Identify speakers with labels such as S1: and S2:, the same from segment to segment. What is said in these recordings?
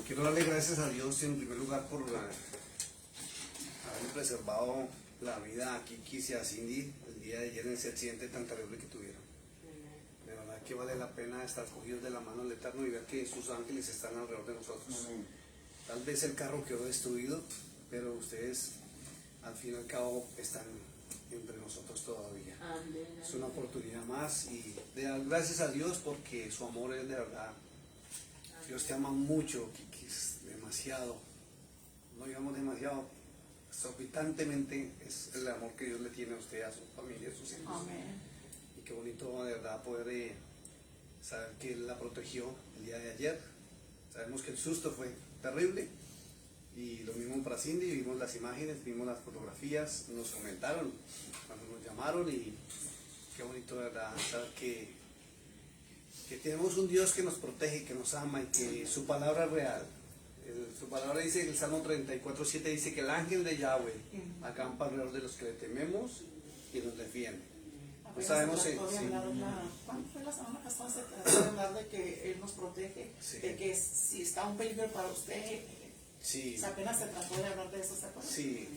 S1: Quiero darle gracias a Dios en primer lugar por haberme preservado la vida a Kikis y a Cindy el día de ayer en ese accidente tan terrible que tuvieron. De verdad que vale la pena estar cogidos de la mano del Eterno y ver que sus ángeles están alrededor de nosotros. Tal vez el carro quedó destruido, pero ustedes al fin y al cabo están entre nosotros todavía. Es una oportunidad más y de dar gracias a Dios porque su amor es de verdad. Dios te ama mucho, Kikis, demasiado. No digamos demasiado, exorbitantemente es el amor que Dios le tiene a usted, a su familia, a sus hijos.
S2: Amén.
S1: Y qué bonito de verdad poder saber que Él la protegió el día de ayer. Sabemos que el susto fue terrible. Y lo mismo para Cindy, vimos las imágenes, vimos las fotografías, nos comentaron cuando nos llamaron y qué bonito de verdad saber que tenemos un Dios que nos protege, que nos ama y que su palabra es real. Su palabra dice, el Salmo 34:7 dice que el ángel de Yahweh acampa alrededor de los que le tememos y nos defiende. No sabemos si...
S2: ¿Cuándo fue la semana pasada? Se trató de hablar de que Él nos protege,
S1: Sí.
S2: de que si está un peligro para usted,
S1: Sí,
S2: o sea, apenas se trató de hablar de eso, ¿se acuerdan?
S1: sí,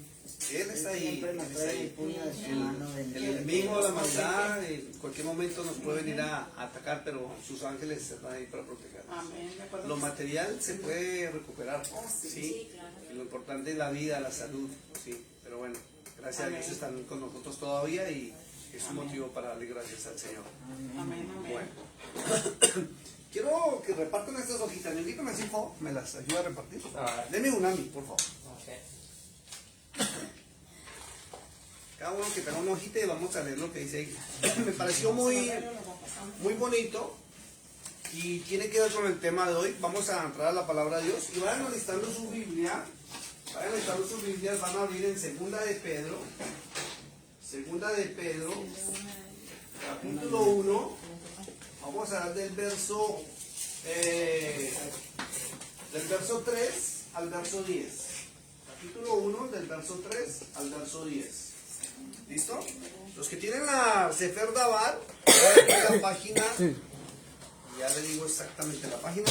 S1: Él está ahí,
S3: Siempre nos
S1: Él está
S3: trae el
S1: ahí.
S3: puño de su mano
S1: El
S3: bendita.
S1: enemigo, la maldad, en cualquier momento nos puede venir a atacar, pero sus ángeles están ahí para protegernos.
S2: Amén. Me acuerdo
S1: Lo
S2: que-
S1: material se puede recuperar,
S2: Oh, sí.
S1: ¿sí?
S4: Sí, claro.
S1: Y lo importante es la vida, la salud, ¿sí? Pero bueno, gracias
S2: Amén.
S1: a Dios están con nosotros todavía y es un
S2: Amén.
S1: motivo para darle gracias al Señor.
S2: Amén, amén.
S1: Bueno, quiero que repartan estas hojitas. Me invitan así, por favor, me las ayuda a repartir. Deme una a mí, por favor. Cada uno que tenga una hojita y vamos a leer lo que dice ahí. Me pareció muy bonito y tiene que ver con el tema de hoy. Vamos a entrar a la palabra de Dios y vayan listando su Biblia. Vayan listando sus Biblias, van a abrir en Segunda de Pedro. Segunda de Pedro, capítulo 1. Vamos a dar del verso 3 al verso 10. Capítulo 1, del verso 3 al verso 10. ¿Listo? Los que tienen la Sefer Dabar, la página, ya le digo exactamente la página,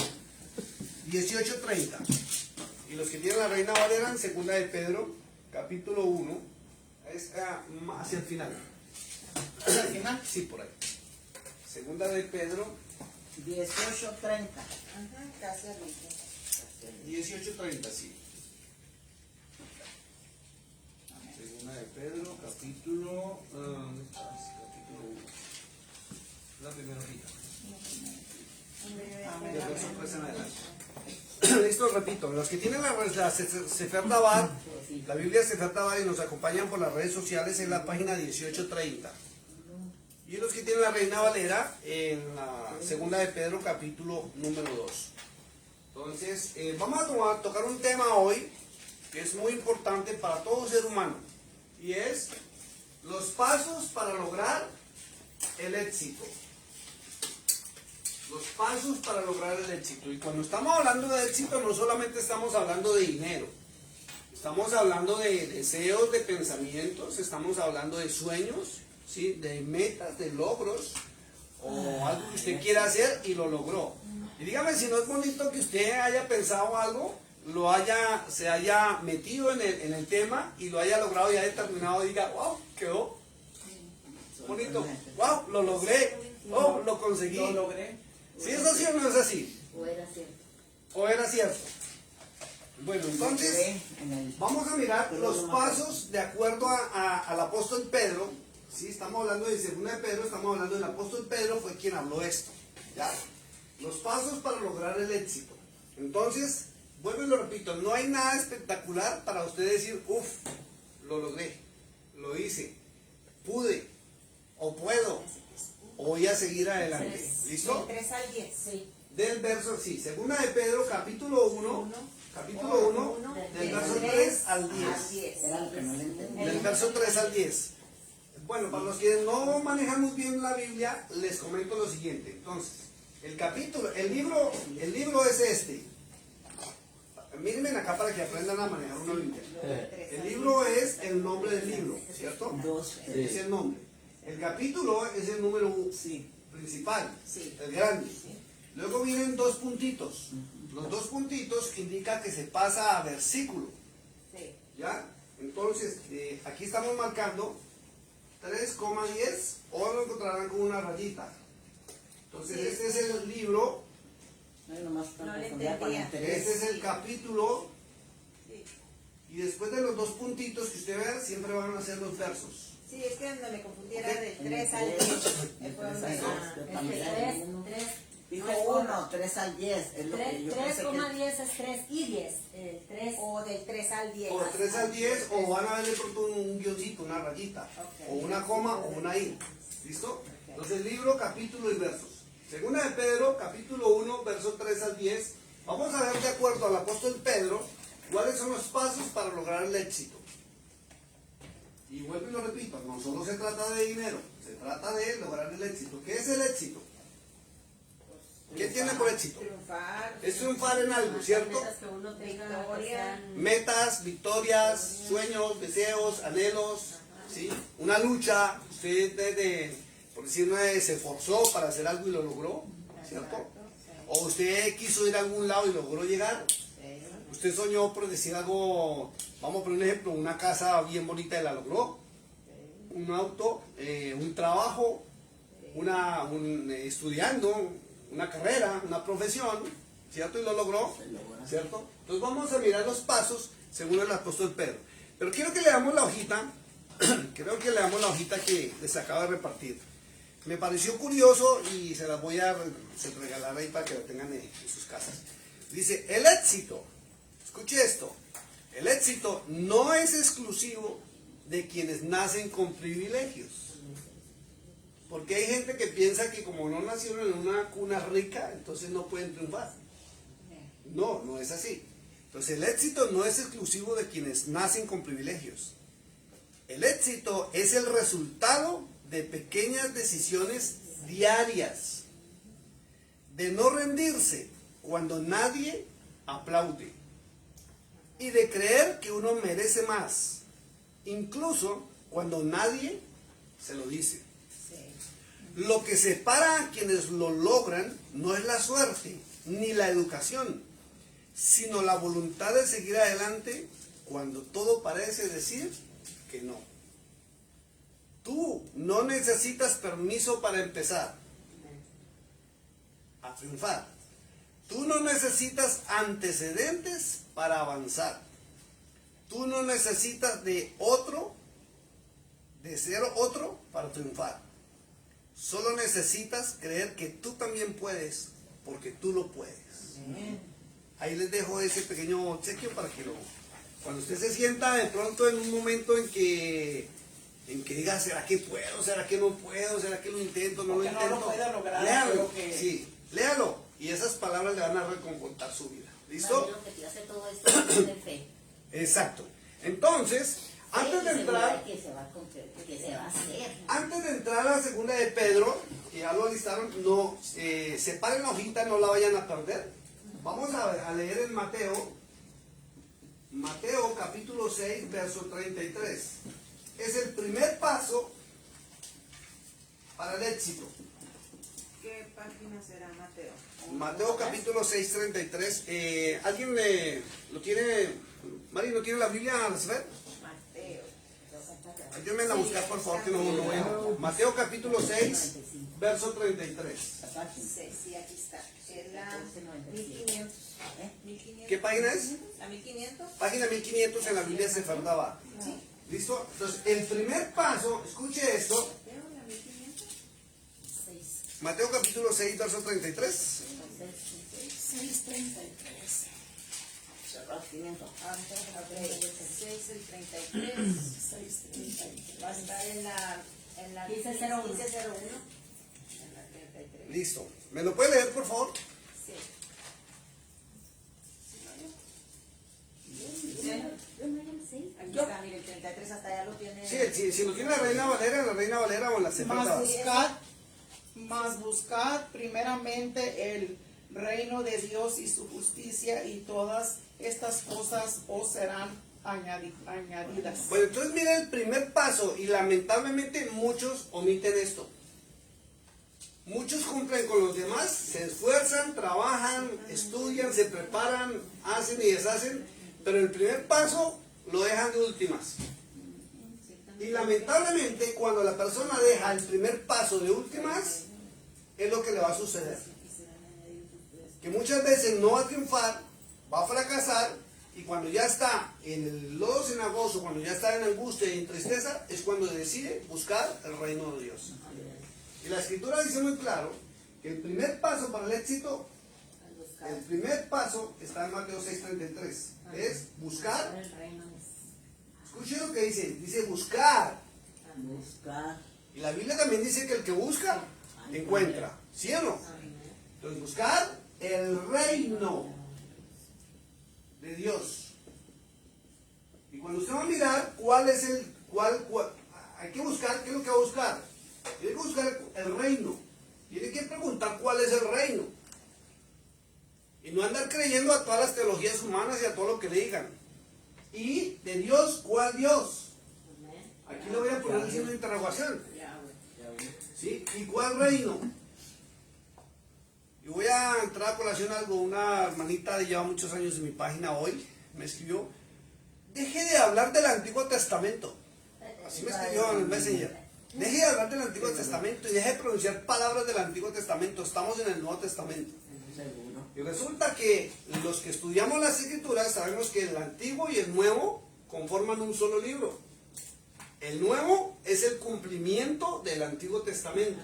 S1: 1830. Y los que tienen la Reina Valera en Segunda de Pedro, capítulo 1, es hacia el final.
S2: ¿Hacia el final?
S1: Sí, por ahí. Segunda de Pedro,
S3: 18:30.
S4: Casi arriba.
S1: 18:30, sí. Segunda de Pedro, capítulo... ¿dónde estás? Capítulo 1. La primera hojita.
S2: Amén,
S1: Del verso
S2: amén.
S1: 3 en adelante. Listo, repito. Los que tienen la Sefer Dabar, la Biblia Sefer Dabar y nos acompañan por las redes sociales en la página 1830. Y los que tienen la Reina Valera en la Segunda de Pedro, capítulo número 2. Entonces, vamos a tocar un tema hoy que es muy importante para todo ser humano. Y es los pasos para lograr el éxito. Los pasos para lograr el éxito. Y cuando estamos hablando de éxito, no solamente estamos hablando de dinero. Estamos hablando de deseos, de pensamientos, estamos hablando de sueños, ¿sí? De metas, de logros, o algo que usted quiera hacer y lo logró. Y dígame si no es bonito que usted haya pensado algo, se haya metido en el tema y lo haya logrado y haya terminado y diga, wow, quedó bonito, wow, lo logré, oh, lo conseguí.
S2: Lo logré.
S1: ¿Sí es así o no es así?
S4: O era cierto.
S1: ¿O era cierto? Bueno, entonces vamos a mirar los pasos de acuerdo al apóstol Pedro. Sí, estamos hablando de Segunda de Pedro, estamos hablando del apóstol Pedro, fue quien habló esto. ¿Ya? Los pasos para lograr el éxito. Entonces, vuelvo y lo repito, no hay nada espectacular para usted decir, uff, lo logré, lo hice, pude, o puedo, o voy a seguir adelante. ¿Listo?
S4: Del 3 al 10. Sí.
S1: Del verso, sí, Segunda de Pedro, capítulo 1, del verso 3 al 10.
S3: Era lo que no le entendí.
S1: Del verso 3 al 10. Bueno, para los que no manejamos bien la Biblia, les comento lo siguiente. Entonces, el libro es este. Mírenme acá para que aprendan a manejar una Biblia. El libro es el nombre del libro, ¿cierto? Es el nombre. El capítulo es el número principal,
S2: Sí.
S1: el grande. Luego vienen dos puntitos. Los dos puntitos indica que se pasa a versículo.
S4: Sí.
S1: ¿Ya? Entonces, aquí estamos marcando 3,10, o lo encontrarán con una rayita. Entonces,
S4: Sí.
S1: este es el libro,
S3: No, nomás están
S4: No le
S3: confundidas con
S4: entendía.
S3: interés.
S1: este es el capítulo,
S4: Sí.
S1: y después de los dos puntitos que usted vea, siempre van a ser los versos.
S4: Sí, es que donde me confundiera
S1: Ok.
S4: del 3 al 10. Fue donde
S3: Tres,
S4: ah,
S3: yo
S4: es
S3: también.
S4: que
S5: 3,
S3: Dijo
S5: No es
S3: 1, 3 al 10. Es lo que yo pensé que...
S5: 3,10 es 3 y 10. 3.
S4: o del 3 al 10.
S1: O 3 al 10, o van a ver de pronto un guioncito, una rayita,
S4: Ok.
S1: o una coma, o una i. ¿Listo? Entonces, libro, capítulo y versos. Segunda de Pedro, capítulo 1, verso 3 al 10. Vamos a ver, de acuerdo al apóstol Pedro, cuáles son los pasos para lograr el éxito. Y vuelvo y lo repito, no solo se trata de dinero, se trata de lograr el éxito. ¿Qué es el éxito? ¿Qué tiene por éxito?
S4: Triunfar.
S1: Es triunfar en algo, ¿cierto?
S5: Metas que uno tenga,
S4: Victoria.
S5: que sean-
S1: Metas, victorias, sueños, deseos, anhelos, ¿sí? Una lucha, usted por decir, se esforzó para hacer algo y lo logró, ¿cierto? O usted quiso ir a algún lado y logró llegar. Usted soñó por decir algo, vamos a poner un ejemplo, una casa bien bonita y la logró. Un auto, un trabajo, estudiando, una carrera, una profesión, ¿cierto? Y lo logró, ¿cierto? Entonces vamos a mirar los pasos según el apóstol Pedro. Pero quiero que leamos la hojita, que les acabo de repartir. Me pareció curioso y se las voy a regalar ahí para que la tengan en sus casas. Dice, el éxito, escuche esto, el éxito no es exclusivo de quienes nacen con privilegios. Porque hay gente que piensa que como no nacieron en una cuna rica, entonces no pueden triunfar. No, no es así. Entonces el éxito no es exclusivo de quienes nacen con privilegios. El éxito es el resultado de pequeñas decisiones diarias, de no rendirse cuando nadie aplaude y de creer que uno merece más, incluso cuando nadie se lo dice. Lo que separa a quienes lo logran no es la suerte ni la educación, sino la voluntad de seguir adelante cuando todo parece decir que no. Tú no necesitas permiso para empezar a triunfar. Tú no necesitas antecedentes para avanzar. Tú no necesitas de ser otro para triunfar. Solo necesitas creer que tú también puedes, porque tú lo puedes. Ahí les dejo ese pequeño obsequio para que cuando usted se sienta de pronto en un momento en que diga, ¿será que puedo? ¿Será que no puedo? ¿Será que lo intento? ¿No lo
S2: Porque no
S1: intento?
S2: lo puede lograr,
S1: Léalo,
S2: pero que-
S1: sí, léalo. Y esas palabras le van a reconfortar su vida. ¿Listo?
S5: Lo que te hace todo esto es de fe.
S1: Exacto. Entonces, antes de entrar...
S5: Que se va a cumplir, que se va a hacer.
S1: Antes de entrar a la segunda de Pedro, que ya lo alistaron, no, separen la hojita, no la vayan a perder. Vamos a leer en Mateo capítulo 6, verso 33. Es el primer paso para el éxito.
S4: ¿Qué página será, Mateo?
S1: Mateo capítulo 6, 33. ¿Alguien lo tiene? Mari, ¿no tiene la Biblia, Elizabeth?
S4: Mateo.
S1: Ayúdenme a buscar, por favor, que no lo veo. Mateo capítulo 6, verso 33.
S4: Sí, aquí está. Es la 1500. 1500.
S1: ¿Qué página es?
S4: ¿La 1500?
S1: Página 1500 en la Biblia Sefardaba. ¿Listo? Entonces, el primer paso, escuche esto.
S4: ¿Mateo, la 1500?
S5: 6.
S1: Mateo capítulo 6, verso 33.
S2: 6:33.
S4: Ok, 6 el 33.
S2: 6:33.
S4: Va a estar en la
S5: 1501.
S4: 1501. En la 33.
S1: Listo. ¿Me lo puede leer, por favor?
S4: Sí. Aquí está, mire, el 33 hasta allá lo tiene.
S1: Sí, si lo tiene la Reina Valera o en la Sefardaba.
S2: Mas buscad primeramente el reino de Dios y su justicia, y todas estas cosas os serán añadidas.
S1: Bueno, entonces miren el primer paso, y lamentablemente muchos omiten esto. muchos cumplen con los demás, se esfuerzan, trabajan, estudian, se preparan, hacen y deshacen, pero el primer paso lo dejan de últimas. Y lamentablemente cuando la persona deja el primer paso de últimas, es lo que le va a suceder. Que muchas veces no va a triunfar, va a fracasar, y cuando ya está en el lodo cenagoso, cuando ya está en angustia y en tristeza, es cuando decide buscar el reino de Dios. Y la escritura dice muy claro que el primer paso para el éxito, el primer paso está en Mateo 6:33, es buscar.
S5: El reino es.
S1: Escuche lo que dice buscar.
S3: Buscar.
S1: Y la Biblia también dice que el que busca, encuentra. ¿Sí o no? Entonces buscar el reino de Dios. Y cuando usted va a mirar cuál es hay que buscar, ¿qué es lo que va a buscar? Tiene que buscar el reino. Tiene que preguntar cuál es el reino. Y no andar creyendo a todas las teologías humanas y a todo lo que le digan. Y de Dios, ¿cuál Dios? Aquí le voy a poner el signo de interrogación. ¿Sí? ¿Y cuál reino? Y voy a entrar a colación algo. Una hermanita de lleva muchos años en mi página hoy me escribió: deje de hablar del Antiguo Testamento. Así me escribió en el Messenger. Deje de hablar del Antiguo Testamento y deje de pronunciar palabras del Antiguo Testamento. Estamos en el Nuevo Testamento.
S3: Seguro.
S1: Y resulta que los que estudiamos las Escrituras sabemos que el Antiguo y el Nuevo conforman un solo libro. El Nuevo es el cumplimiento del Antiguo Testamento.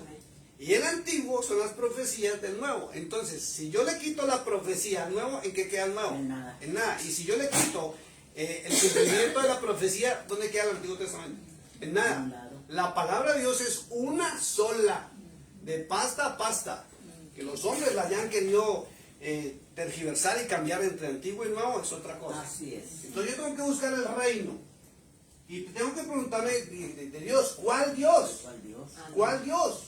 S1: Y el Antiguo son las profecías del Nuevo. Entonces, si yo le quito la profecía al Nuevo, ¿en qué queda el Nuevo?
S3: En nada.
S1: En nada. Y si yo le quito el cumplimiento de la profecía, ¿dónde queda el Antiguo Testamento? En nada.
S3: En nada.
S1: La palabra de Dios es una sola, de pasta a pasta. Que los hombres la hayan querido tergiversar y cambiar entre antiguo y nuevo es otra cosa.
S3: Así es.
S1: Entonces yo tengo que buscar el reino. Y tengo que preguntarme de Dios, ¿cuál Dios?
S3: ¿Cuál Dios?
S1: ¿Cuál Dios?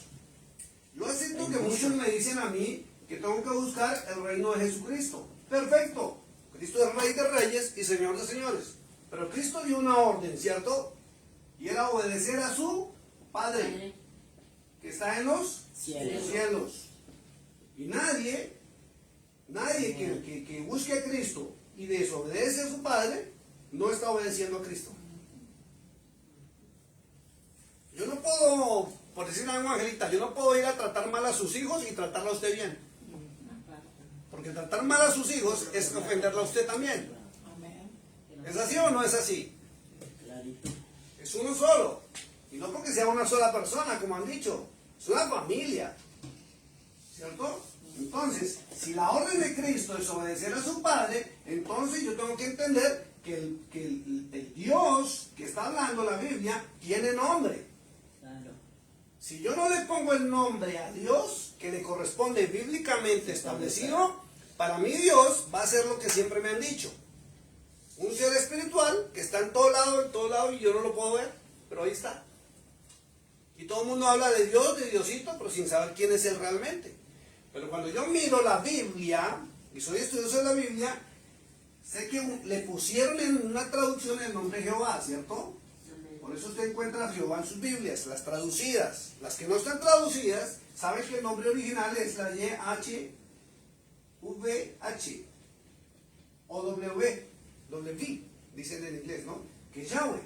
S1: Yo acepto que muchos me dicen a mí que tengo que buscar el reino de Jesucristo. Perfecto. Cristo es Rey de Reyes y Señor de Señores. Pero Cristo dio una orden, ¿cierto? Y era obedecer a su Padre, que está en los cielos. Y nadie que busque a Cristo y desobedece a su Padre, no está obedeciendo a Cristo. Yo no puedo, por decir algo, Angelita, yo no puedo ir a tratar mal a sus hijos y tratarla a usted bien. Porque tratar mal a sus hijos es ofenderla a usted también.
S2: Amén.
S1: ¿Es así o no es así?
S3: Clarito.
S1: Es uno solo. Y no porque sea una sola persona, como han dicho. Es una familia. ¿Cierto? Entonces, si la orden de Cristo es obedecer a su Padre, entonces yo tengo que entender que el Dios que está hablando la Biblia tiene nombre.
S3: Claro.
S1: Si yo no le pongo el nombre a Dios, que le corresponde bíblicamente establecido, para mí Dios va a ser lo que siempre me han dicho. Un ser espiritual que está en todo lado, y yo no lo puedo ver, pero ahí está. Y todo el mundo habla de Dios, de Diosito, pero sin saber quién es Él realmente. Pero cuando yo miro la Biblia, y soy estudioso de la Biblia, sé que le pusieron en una traducción el nombre Jehová, ¿cierto? Por eso usted encuentra a Jehová en sus Biblias, las traducidas. Las que no están traducidas, saben que el nombre original es la YHVH o W, dicen en inglés, ¿no? Que es Yahweh.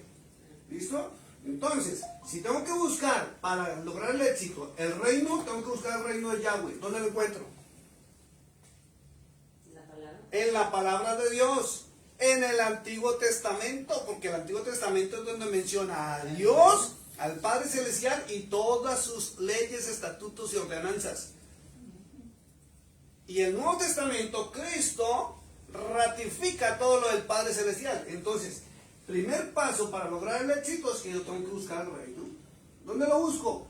S1: ¿Listo? Entonces, si tengo que buscar para lograr el éxito el reino, tengo que buscar el reino de Yahweh. ¿Dónde lo encuentro? En la palabra de Dios, en el Antiguo Testamento, porque el Antiguo Testamento es donde menciona a Dios, al Padre Celestial y todas sus leyes, estatutos y ordenanzas. Y el Nuevo Testamento, Cristo ratifica todo lo del Padre Celestial. Entonces, primer paso para lograr el éxito es que yo tengo que buscar el reino. ¿Dónde lo busco?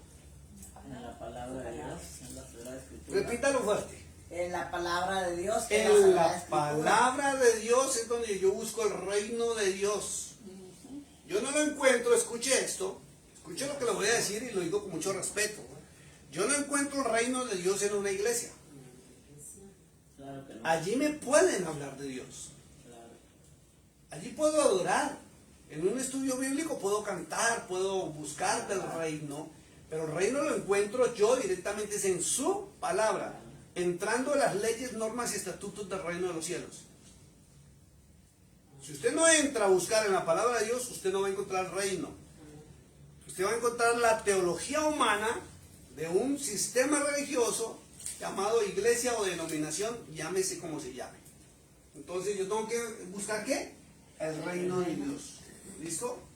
S3: En la palabra de Dios, en la Sagrada Escritura.
S1: Repítalo fuerte.
S3: En la palabra de Dios.
S1: En
S3: Sagrada
S1: la
S3: Escritura.
S1: palabra de Dios es donde yo busco el reino de Dios. Yo no lo encuentro, escuche esto, escuche lo que le voy a decir y lo digo con mucho respeto. Yo no encuentro el reino de Dios en una iglesia.
S3: Claro que no.
S1: Allí me pueden hablar de Dios.
S3: Claro.
S1: Allí puedo adorar. En un estudio bíblico puedo cantar, puedo buscar del reino. Pero el reino lo encuentro yo directamente es en su palabra, entrando en las leyes, normas y estatutos del reino de los cielos. Si usted no entra a buscar en la palabra de Dios, usted no va a encontrar el reino. Usted va a encontrar la teología humana de un sistema religioso llamado iglesia o denominación, llámese como se llame. Entonces yo tengo que buscar ¿qué? El reino de Dios. ¿Listo?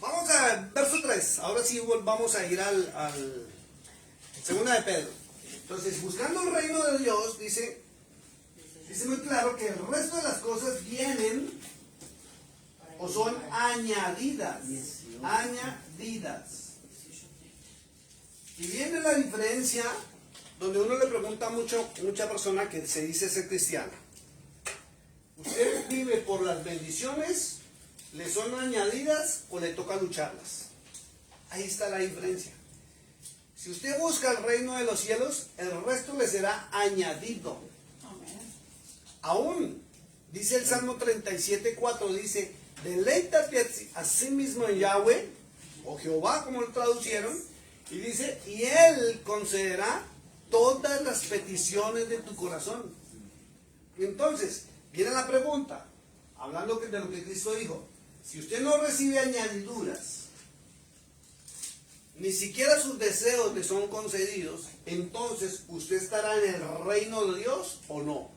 S1: Vamos a verso 3. Ahora sí vamos a ir al segunda de Pedro. Entonces, buscando el reino de Dios, dice muy claro que el resto de las cosas vienen o son añadidas. Añadidas. Y viene la diferencia donde uno le pregunta a mucha persona que se dice ser cristiana. ¿Usted vive por las bendiciones? ¿Le son añadidas o le toca lucharlas? Ahí está la diferencia. Si usted busca el reino de los cielos, el resto le será añadido.
S2: Amén.
S1: Aún, dice el Salmo 37:4, dice, deleítate a sí mismo en Yahweh, o Jehová, como lo traducieron, y dice, y Él concederá todas las peticiones de tu corazón. Entonces, viene la pregunta, hablando de lo que Cristo dijo, si usted no recibe añadiduras, ni siquiera sus deseos le son concedidos, entonces usted estará en el reino de Dios o no.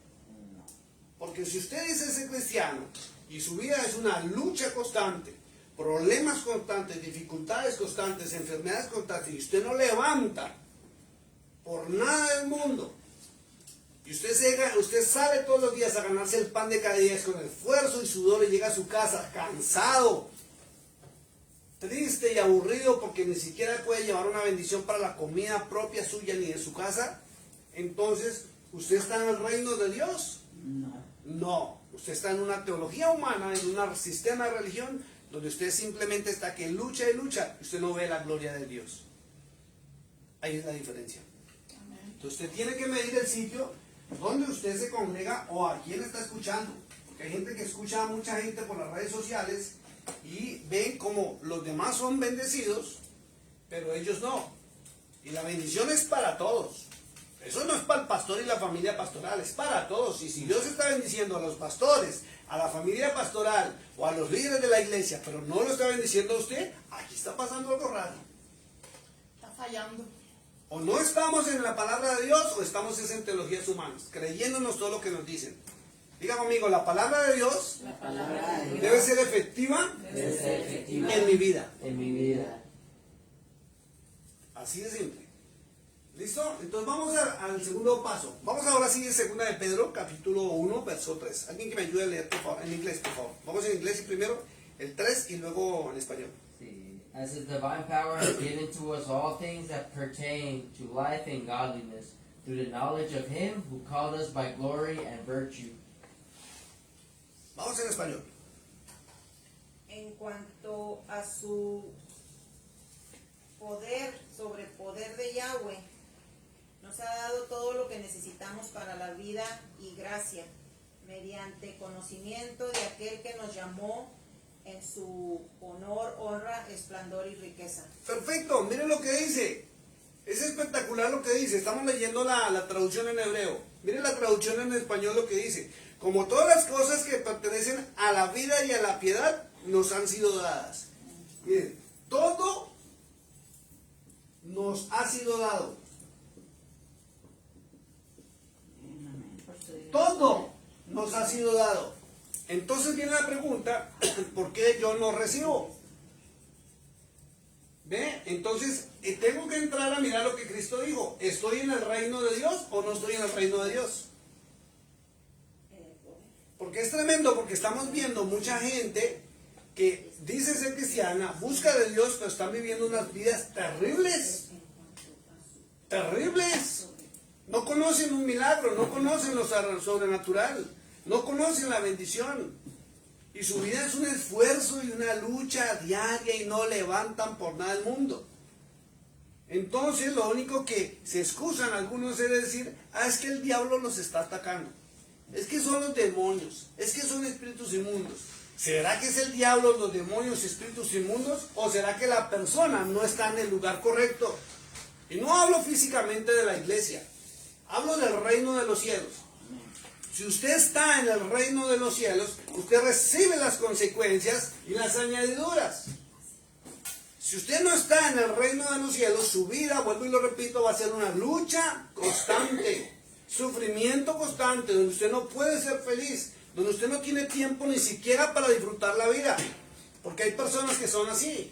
S1: Porque si usted dice ser cristiano y su vida es una lucha constante, problemas constantes, dificultades constantes, enfermedades constantes, y usted no levanta por nada del mundo, y usted sale todos los días a ganarse el pan de cada día con esfuerzo y sudor y llega a su casa cansado, triste y aburrido porque ni siquiera puede llevar una bendición para la comida propia suya ni de su casa, entonces, ¿usted está en el reino de Dios? No, usted está en una teología humana, en un sistema de religión, donde usted simplemente está que lucha y lucha, y usted no ve la gloria de Dios. Ahí es la diferencia. Entonces usted tiene que medir el sitio donde usted se congrega o a quién está escuchando. Porque hay gente que escucha a mucha gente por las redes sociales y ven como los demás son bendecidos, pero ellos no. Y la bendición es para todos. Eso no es para el pastor y la familia pastoral, es para todos. Y si Dios está bendiciendo a los pastores, a la familia pastoral o a los líderes de la iglesia, pero no lo está bendiciendo a usted, aquí está pasando algo raro.
S2: Está fallando.
S1: O no estamos en la palabra de Dios o estamos en teologías humanas, creyéndonos todo lo que nos dicen. Diga conmigo, la palabra de Dios, debe ser efectiva, en mi vida.
S3: En mi vida.
S1: Así de simple. ¿Listo? Entonces vamos al segundo paso. Vamos ahora sí en segunda de Pedro, capítulo 1, verso 3. Alguien que me ayude a leer, por favor, en inglés, por favor. Vamos en inglés primero, el 3 y luego en español.
S6: See, as his divine power has given to us all things that pertain to life and godliness, through the knowledge of him who called us by glory and virtue.
S1: Vamos en español.
S4: En cuanto a su poder, sobre el poder de Yahweh, nos ha dado todo lo que necesitamos para la vida y gracia, mediante conocimiento de aquel que nos llamó en su honor, honra, esplendor y riqueza.
S1: Perfecto, miren lo que dice. Es espectacular lo que dice. Estamos leyendo la traducción en hebreo. Miren la traducción en español lo que dice. Como todas las cosas que pertenecen a la vida y a la piedad nos han sido dadas. Miren, todo nos ha sido dado. Todo nos ha sido dado. Entonces viene la pregunta, ¿por qué yo no recibo? ¿Ve? Entonces tengo que entrar a mirar lo que Cristo dijo. ¿Estoy en el reino de Dios o no estoy en el reino de Dios? Porque es tremendo, porque estamos viendo mucha gente que dice ser cristiana, busca de Dios, pero están viviendo unas vidas terribles. Terribles. No conocen un milagro, no conocen lo sobrenatural, no conocen la bendición. Y su vida es un esfuerzo y una lucha diaria y no levantan por nada el mundo. Entonces lo único que se excusan algunos es decir, es que el diablo los está atacando. Es que son los demonios, es que son espíritus inmundos. ¿Será que es el diablo, los demonios, espíritus inmundos? ¿O será que la persona no está en el lugar correcto? Y no hablo físicamente de la iglesia, hablo del reino de los cielos. Si usted está en el reino de los cielos, usted recibe las consecuencias y las añadiduras. Si usted no está en el reino de los cielos, su vida, vuelvo y lo repito, va a ser una lucha constante, sufrimiento constante, donde usted no puede ser feliz, donde usted no tiene tiempo ni siquiera para disfrutar la vida, porque hay personas que son así.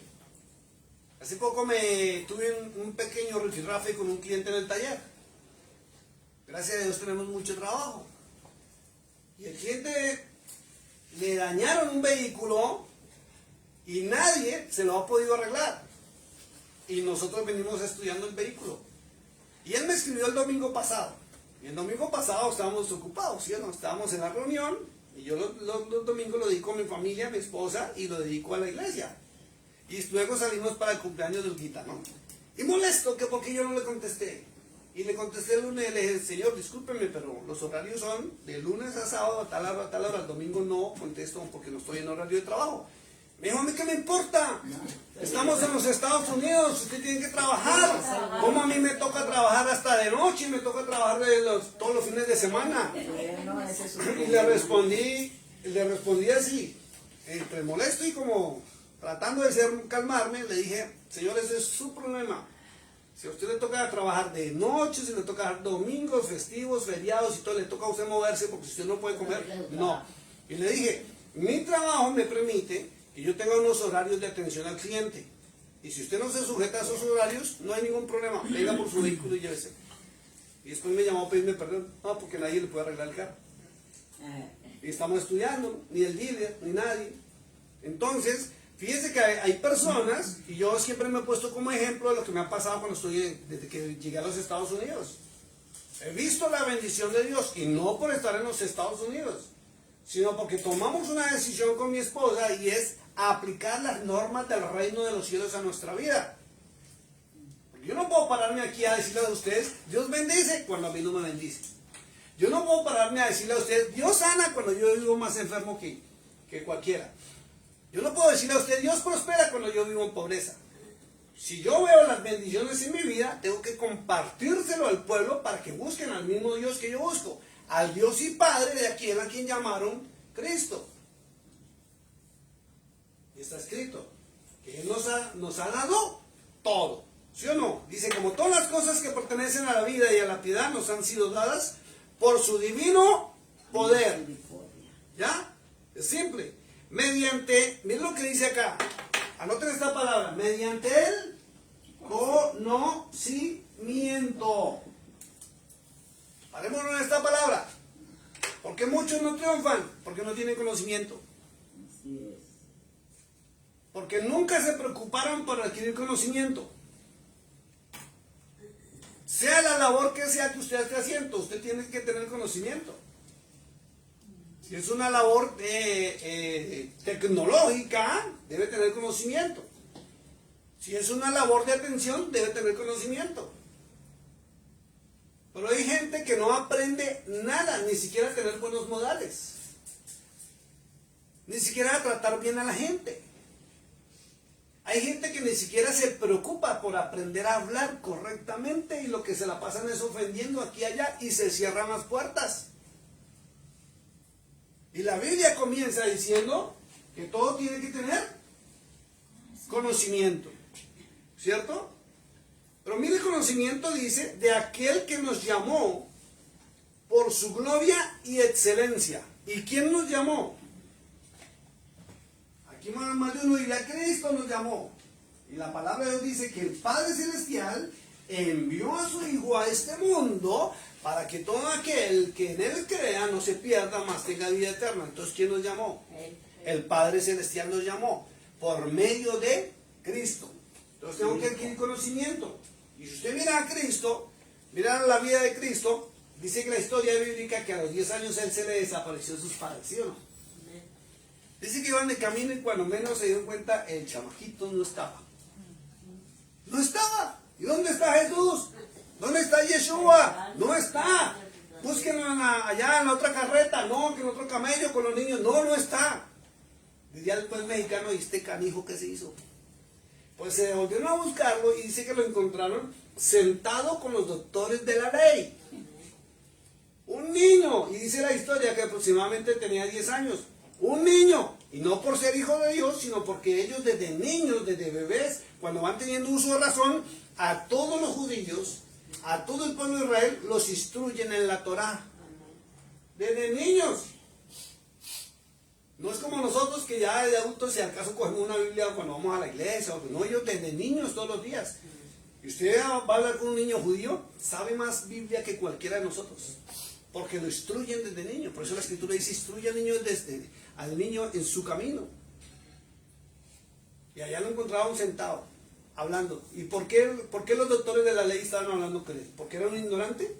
S1: Hace poco tuve un pequeño rifirrafe con un cliente en el taller. Gracias a Dios tenemos mucho trabajo. Y el cliente le dañaron un vehículo y nadie se lo ha podido arreglar. Y nosotros venimos estudiando el vehículo. Y él me escribió el domingo pasado. Y el domingo pasado estábamos ocupados, ¿sí o no? Estábamos en la reunión y yo los domingos lo dedico a mi familia, a mi esposa y lo dedico a la iglesia. Y luego salimos para el cumpleaños de Olguita, ¿no? Y molesto que porque yo no le contesté. Y le contesté el lunes y le dije, señor, discúlpeme, pero los horarios son de lunes a sábado a tal hora, el domingo no contesto porque no estoy en horario de trabajo. Me dijo, a mí qué me importa, estamos en los Estados Unidos, usted tiene que trabajar. Como a mí me toca trabajar hasta de noche, me toca trabajar todos los fines de semana. Y le respondí así, entre molesto y como tratando de calmarme, le dije, señor, ese es su problema. Si a usted le toca trabajar de noche, si le toca trabajar domingos, festivos, feriados y todo, le toca a usted moverse porque usted no puede comer, no. Y le dije, mi trabajo me permite que yo tenga unos horarios de atención al cliente. Y si usted no se sujeta a esos horarios, no hay ningún problema. Venga por su vehículo y llévese. Y después me llamó a pedirme perdón. No, porque nadie le puede arreglar el carro. Y estamos estudiando, ni el líder, ni nadie. Entonces, fíjense que hay personas, y yo siempre me he puesto como ejemplo de lo que me ha pasado desde que llegué a los Estados Unidos. He visto la bendición de Dios, y no por estar en los Estados Unidos, sino porque tomamos una decisión con mi esposa y es aplicar las normas del reino de los cielos a nuestra vida. Yo no puedo pararme aquí a decirle a ustedes, Dios bendice cuando a mí no me bendice. Yo no puedo pararme a decirle a ustedes, Dios sana cuando yo vivo más enfermo que cualquiera. Yo no puedo decirle a usted, Dios prospera cuando yo vivo en pobreza. Si yo veo las bendiciones en mi vida, tengo que compartírselo al pueblo para que busquen al mismo Dios que yo busco. Al Dios y Padre de aquel a quien llamaron Cristo. Y está escrito que Él nos ha dado todo. ¿Sí o no? Dice, como todas las cosas que pertenecen a la vida y a la piedad nos han sido dadas por su divino poder. ¿Ya? Es simple. Mediante, miren lo que dice acá, anoten esta palabra, mediante el conocimiento. Parémonos en esta palabra. ¿Por qué muchos no triunfan? Porque no tienen conocimiento. Porque nunca se preocuparon por adquirir conocimiento. Sea la labor que sea que usted esté haciendo, usted tiene que tener conocimiento. Si es una labor tecnológica, debe tener conocimiento. Si es una labor de atención, debe tener conocimiento. Pero hay gente que no aprende nada, ni siquiera a tener buenos modales. Ni siquiera a tratar bien a la gente. Hay gente que ni siquiera se preocupa por aprender a hablar correctamente y lo que se la pasan es ofendiendo aquí y allá y se cierran las puertas. Y la Biblia comienza diciendo que todo tiene que tener conocimiento, ¿cierto? Pero mire, el conocimiento dice de aquel que nos llamó por su gloria y excelencia. ¿Y quién nos llamó? Aquí más de uno dirá, Cristo nos llamó. Y la palabra de Dios dice que el Padre Celestial envió a su Hijo a este mundo para que todo aquel que en Él crea no se pierda, más tenga vida eterna. Entonces, ¿quién nos llamó? El Padre Celestial nos llamó por medio de Cristo. Entonces tengo que adquirir conocimiento. Y si usted mira a Cristo, mira la vida de Cristo, dice que la historia bíblica que a los 10 años Él se le desapareció a sus padres, ¿sí o no? Dice que iban de camino y cuando menos se dieron cuenta, el chamaquito no estaba. No estaba. ¿Y dónde está Jesús? ¿Dónde está Yeshua? No está. Búsquenlo allá en la otra carreta. No, que en otro camello con los niños. No, no está. Diría el pueblo mexicano, ¿y este canijo qué se hizo? Pues se volvieron a buscarlo y dice que lo encontraron sentado con los doctores de la ley. Un niño, y dice la historia que aproximadamente tenía 10 años. Un niño, y no por ser hijo de Dios, sino porque ellos desde niños, desde bebés, cuando van teniendo uso de razón, a todos los judíos, a todo el pueblo de Israel, los instruyen en la Torá. Desde niños. No es como nosotros que ya de adultos, si al caso cogemos una Biblia cuando vamos a la iglesia, no, ellos desde niños todos los días. Y usted va a hablar con un niño judío, sabe más Biblia que cualquiera de nosotros, porque lo instruyen desde niño. Por eso la Escritura dice, instruye al niño en su camino. Y allá lo encontraban sentado, hablando. ¿Y por qué los doctores de la ley estaban hablando con él? ¿Porque era un ignorante?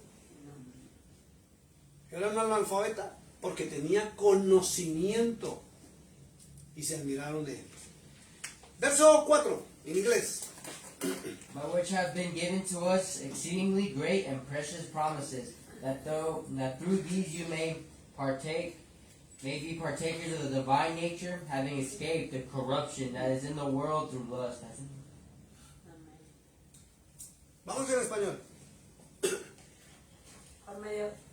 S1: ¿Era un analfabeta? Porque tenía conocimiento y se admiraron de él. Verso 4, en inglés.
S6: But which have been given to us exceedingly great and precious promises, that through these you may be partakers of the divine nature, having escaped the corruption that is in the world through lust.
S1: Vamos en español.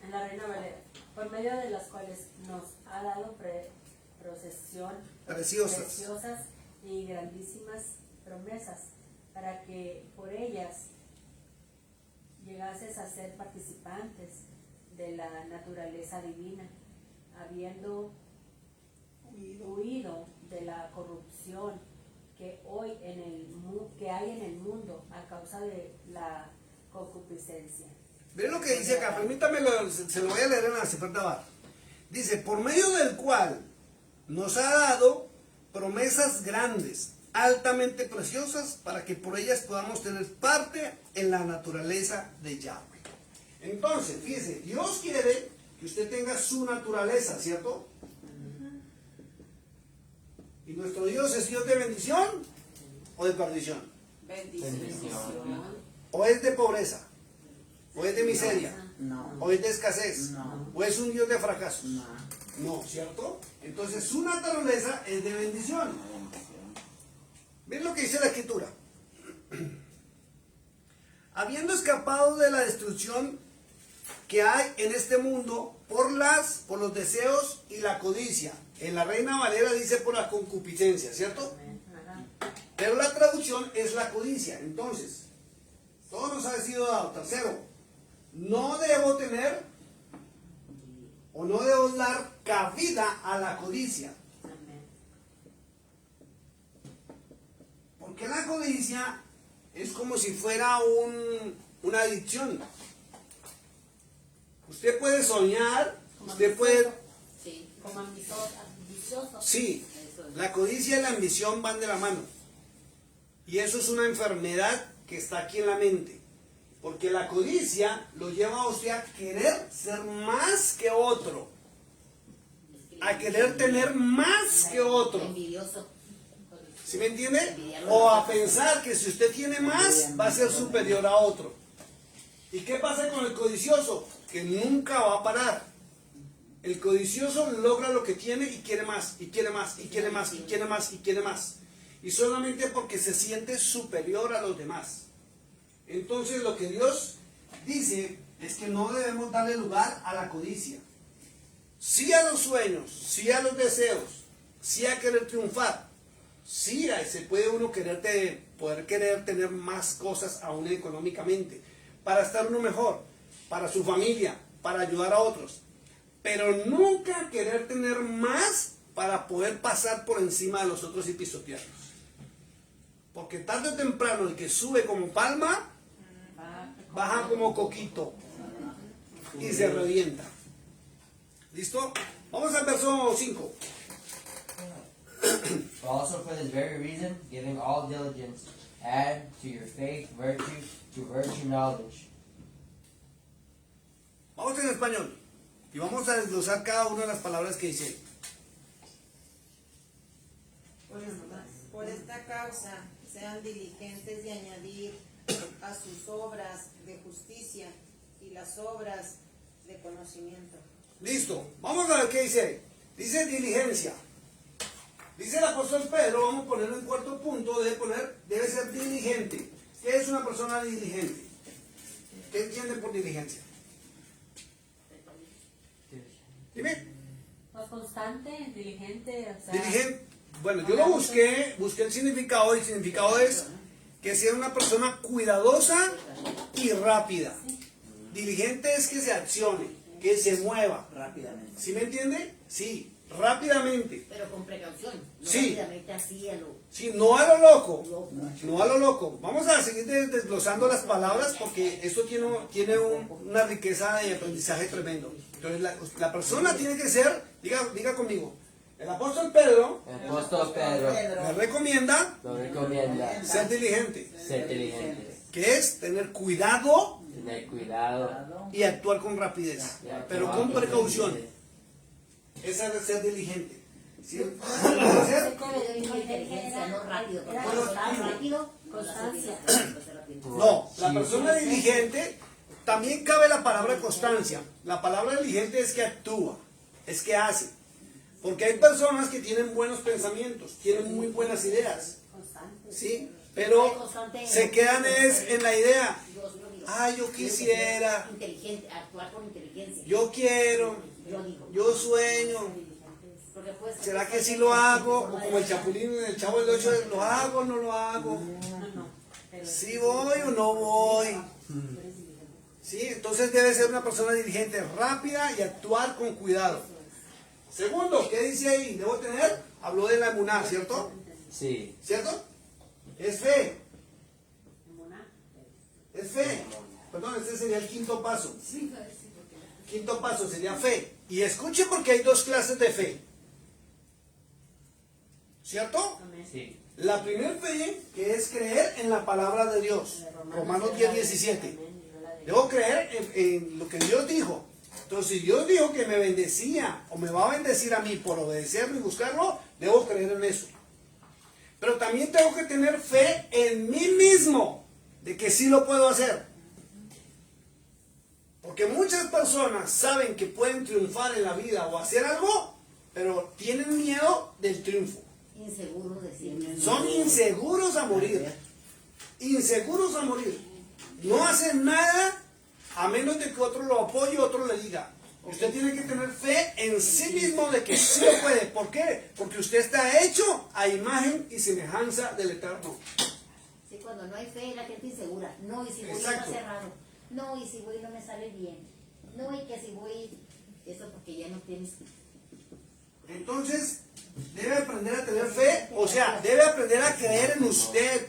S7: En la Reina Valera, por medio de las cuales nos ha dado preciosas y grandísimas promesas, para que por ellas llegases a ser participantes de la naturaleza divina, habiendo huido de la corrupción que hoy que hay en el mundo a causa de la concupiscencia.
S1: Miren lo que dice acá, permítame, se lo voy a leer en la Sefer Dabar. Dice, por medio del cual nos ha dado promesas grandes, altamente preciosas, para que por ellas podamos tener parte en la naturaleza de Yahweh. Entonces, fíjese, Dios quiere que usted tenga su naturaleza, ¿cierto? ¿Y nuestro Dios es Dios de bendición o de perdición?
S5: Bendición.
S1: ¿O es de pobreza? ¿O es de miseria?
S2: No.
S1: ¿O es de escasez?
S2: No.
S1: ¿O es un Dios de fracasos?
S2: No.
S1: No, ¿cierto? Entonces su naturaleza es de bendición. ¿Ven lo que dice la Escritura? Habiendo escapado de la destrucción que hay en este mundo por los deseos y la codicia. En la Reina Valera dice por la concupiscencia, ¿cierto? Pero la traducción es la codicia. Entonces, todo nos ha sido dado. Tercero, no debo tener o no debo dar cabida a la codicia. Porque la codicia es como si fuera una adicción. Usted puede soñar, usted puede...
S5: Sí, como ambicioso.
S1: Sí,
S5: Eso es.
S1: la codicia y la ambición van de la mano. Y eso es una enfermedad que está aquí en la mente. Porque la codicia lo lleva a usted a querer ser más que otro. A querer tener más que otro.
S5: Envidioso.
S1: ¿Sí me entiende? O a pensar que si usted tiene más, va a ser superior a otro. ¿Y qué pasa con el codicioso? Que nunca va a parar. El codicioso logra lo que tiene y quiere más, y quiere más, y quiere más, y quiere más, y quiere más. Y solamente porque se siente superior a los demás. Entonces lo que Dios dice es que no debemos darle lugar a la codicia. Sí a los sueños, sí a los deseos, sí a querer triunfar. Sí, se puede uno poder querer tener más cosas aún económicamente, para estar uno mejor, para su familia, para ayudar a otros. Pero nunca querer tener más para poder pasar por encima de los otros y pisotearlos. Porque tarde o temprano el que sube como palma, baja como coquito y se revienta. ¿Listo? Vamos al verso 5.
S6: But also for this very reason, giving all diligence, add to your faith virtue, to virtue knowledge.
S1: Vamos en español y vamos a desglosar cada una de las palabras que dice.
S4: Por esta causa, sean diligentes de añadir a sus obras de justicia y las obras de conocimiento.
S1: Listo, vamos a ver qué dice. Dice diligencia. Dice el apóstol Pedro, vamos a ponerlo en cuarto punto, debe ser diligente. ¿Qué es una persona diligente? ¿Qué entienden por diligencia? Dime.
S7: Pues constante, diligente, o sea,
S1: Diligente. Bueno, yo lo busqué el significado, y el significado es que sea una persona cuidadosa y rápida. Diligente es que se accione, que se mueva.
S3: Rápidamente.
S1: ¿Sí me entiende? Sí, rápidamente.
S5: Pero con precaución. No
S1: Sí.
S5: rápidamente así a lo
S1: Sí, no a lo loco.
S5: loco.
S1: No a lo loco. Vamos a seguir desglosando las palabras porque esto tiene una riqueza de aprendizaje tremendo. Entonces la persona tiene que ser, diga conmigo, el apóstol Pedro
S6: El apóstol Pedro
S1: me recomienda
S6: lo recomienda
S1: ser diligente,
S6: ser diligente,
S1: que es tener cuidado
S6: tener cuidado
S1: y actuar con rapidez,
S6: y actuar
S1: pero con
S6: con
S1: precaución.
S6: rapidez.
S1: Esa es ser diligente. ¿Sí?
S5: Inteligencia, no rápido. Porque
S7: Era
S5: cuando está
S1: constante.
S5: rápido,
S7: Constancia.
S1: No, la
S6: Sí,
S1: persona
S6: sí.
S1: diligente, también cabe la palabra constancia. La palabra diligente es que actúa, es que hace. Porque hay personas que tienen buenos pensamientos, tienen muy buenas ideas,
S7: Constante.
S1: ¿sí? Pero se quedan en la idea. Ah, yo quisiera,
S5: Inteligente, actuar con inteligencia.
S1: yo quiero,
S5: Yo digo.
S1: yo sueño.
S5: Porque pues,
S1: ¿Será que sí lo hago? O como el Chapulín, el Chavo del 8, ¿lo hago o no lo hago? ¿Sí voy o no voy? ¿Sí? Entonces debe ser una persona diligente, rápida y actuar con cuidado. Segundo, ¿qué dice ahí? Debo tener, habló de la emuná, ¿cierto?
S6: Sí.
S1: ¿Cierto? Es fe, es fe. Perdón, este sería el quinto paso. Quinto paso sería fe. Y escuchen porque hay dos clases de fe. ¿Cierto?
S6: Sí.
S1: La primera fe, que es creer en la palabra de Dios. Romanos 10:17. Debo creer en lo que Dios dijo. Entonces, si Dios dijo que me bendecía o me va a bendecir a mí por obedecerlo y buscarlo, debo creer en eso. Pero también tengo que tener fe en mí mismo, de que sí lo puedo hacer. Porque muchas personas saben que pueden triunfar en la vida o hacer algo, pero tienen miedo del triunfo.
S5: inseguro de sí.
S1: Son inseguros a morir. Inseguros a morir. No hacen nada a menos de que otro lo apoye o otro le diga. Usted tiene que tener fe en sí mismo de que sí lo puede. ¿Por qué? Porque usted está hecho a imagen y semejanza del Eterno.
S5: Sí, cuando no hay fe, la gente insegura. No, y si voy
S1: Exacto.
S5: a cerrado. No, y si voy no me sale bien. No, y que si voy, eso porque ya no tienes.
S1: Entonces, debe aprender a tener fe. O sea, debe aprender a creer en usted.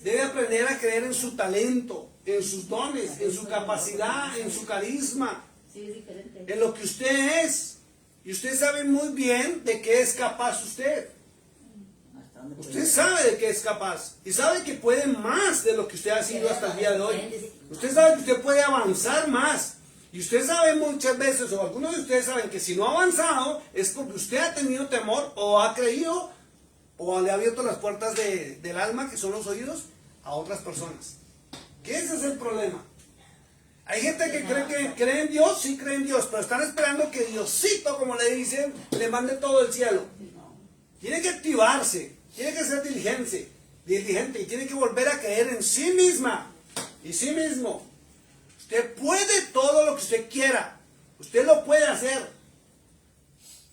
S1: Debe aprender a creer en su talento, en sus dones, en su capacidad, en su carisma,
S5: Sí, es diferente.
S1: en lo que usted es. Y usted sabe muy bien de qué es capaz usted.
S3: ¿Hasta dónde puede
S1: Usted sabe de qué es capaz. Y sabe que puede más de lo que usted ha sido hasta el día de hoy. Usted sabe que usted puede avanzar más. Y usted sabe muchas veces, o algunos de ustedes saben que si no ha avanzado, es porque usted ha tenido temor, o ha creído, o le ha abierto las puertas del alma, que son los oídos, a otras personas. Que ese es el problema. Hay gente que cree en Dios, sí cree en Dios, pero están esperando que Diosito, como le dicen, le mande todo el cielo. Tiene que activarse, tiene que ser diligente, y tiene que volver a creer en sí misma y sí mismo. Usted puede todo lo que usted quiera, usted lo puede hacer.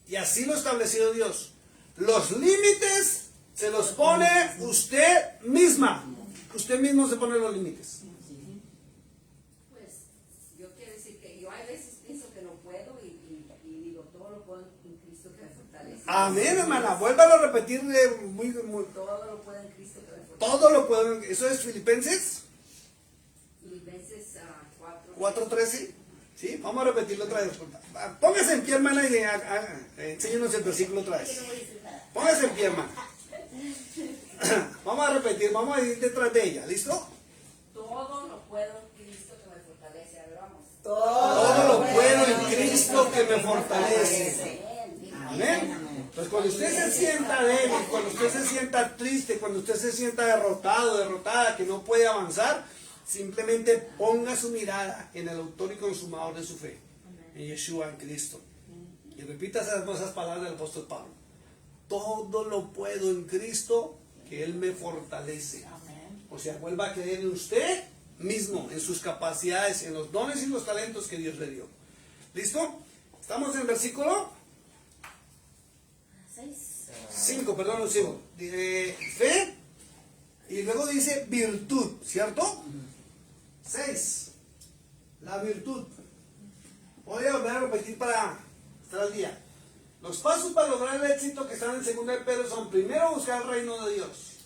S1: Y así lo ha establecido Dios. Los límites se los pone usted misma. Usted mismo se pone los límites.
S8: Pues yo quiero decir que yo a veces pienso que no puedo y digo, todo lo puedo en Cristo que me fortalece.
S1: Amén, hermana. Vuélvalo a repetir
S8: Todo lo puedo en Cristo que me fortalece.
S1: todo lo puedo. ¿Eso es Filipenses
S8: Filipenses
S1: 4:13? ¿Sí? Vamos a repetirlo otra vez. Póngase en pie, hermana, y enséñanos el versículo otra vez. Póngase en pie, hermana. Vamos a repetir, vamos a ir detrás de ella. ¿Listo?
S8: Todo lo puedo en Cristo que me fortalece. A ver, vamos.
S1: Todo lo puedo en Cristo que me fortalece. Amén. Pues cuando usted se sienta débil, cuando usted se sienta triste, cuando usted se sienta derrotado, derrotada, que no puede avanzar, simplemente ponga su mirada en el autor y consumador de su fe, en Yeshua, en Cristo. Y repita esas hermosas palabras del apóstol Pablo. todo lo puedo en Cristo que Él me fortalece.
S2: Amén.
S1: O sea, vuelva a creer en usted mismo, en sus capacidades, en los dones y los talentos que Dios le dio. ¿Listo? Estamos en el versículo 5, perdón, lo sigo. Fe, y luego dice virtud, ¿cierto? 6. La virtud. Voy a volver a repetir para estar al día. Los pasos para lograr el éxito que están en 2 de Pedro son: primero, buscar el reino de Dios.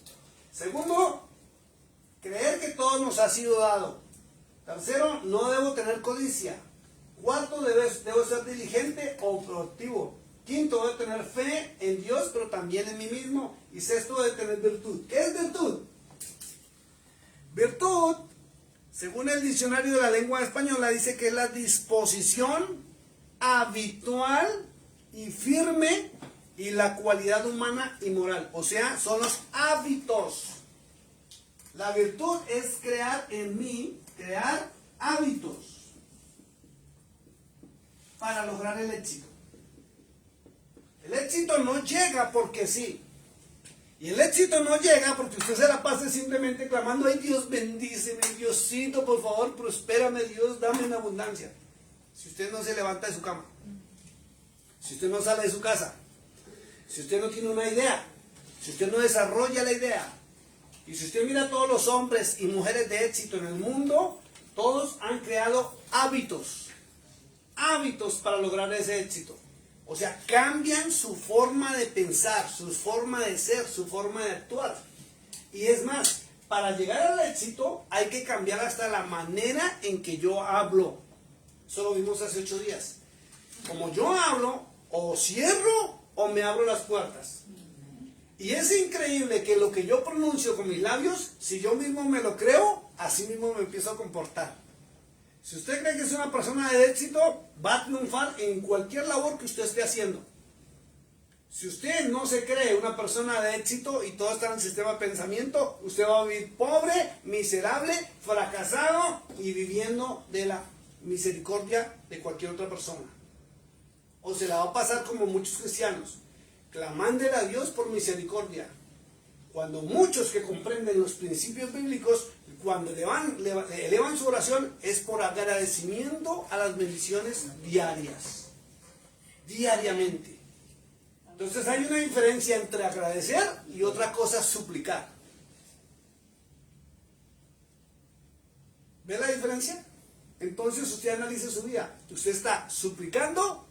S1: Segundo, creer que todo nos ha sido dado. Tercero, no debo tener codicia. Cuarto, debo ser diligente o proactivo. Quinto, debo tener fe en Dios, pero también en mí mismo. Y sexto, debo tener virtud. ¿Qué es virtud? Virtud, según el diccionario de la lengua española, dice que es la disposición habitual y firme y la cualidad humana y moral. O sea, son los hábitos. La virtud es crear en mí, crear hábitos para lograr el éxito. El éxito no llega porque sí. Y el éxito no llega porque usted se la pase simplemente clamando: ay, Dios, bendíceme, Diosito, por favor, prospérame, Dios, dame en abundancia. Si usted no se levanta de su cama, si usted no sale de su casa, si usted no tiene una idea, si usted no desarrolla la idea, y si usted mira a todos los hombres y mujeres de éxito en el mundo, todos han creado hábitos para lograr ese éxito. O sea, cambian su forma de pensar, su forma de ser, su forma de actuar. Y es más, para llegar al éxito hay que cambiar hasta la manera en que yo hablo. Eso lo vimos hace 8 días. Como yo hablo, o cierro o me abro las puertas. Y es increíble que lo que yo pronuncio con mis labios, si yo mismo me lo creo, así mismo me empiezo a comportar. Si usted cree que es una persona de éxito, va a triunfar en cualquier labor que usted esté haciendo. Si usted no se cree una persona de éxito y todo está en el sistema de pensamiento, usted va a vivir pobre, miserable, fracasado y viviendo de la misericordia de cualquier otra persona. O se la va a pasar como muchos cristianos, clamándole a Dios por misericordia. Cuando muchos que comprenden los principios bíblicos, cuando elevan su oración, es por agradecimiento a las bendiciones diariamente. Entonces hay una diferencia entre agradecer y otra cosa suplicar. ¿Ve la diferencia? Entonces usted analice su vida. Usted está suplicando: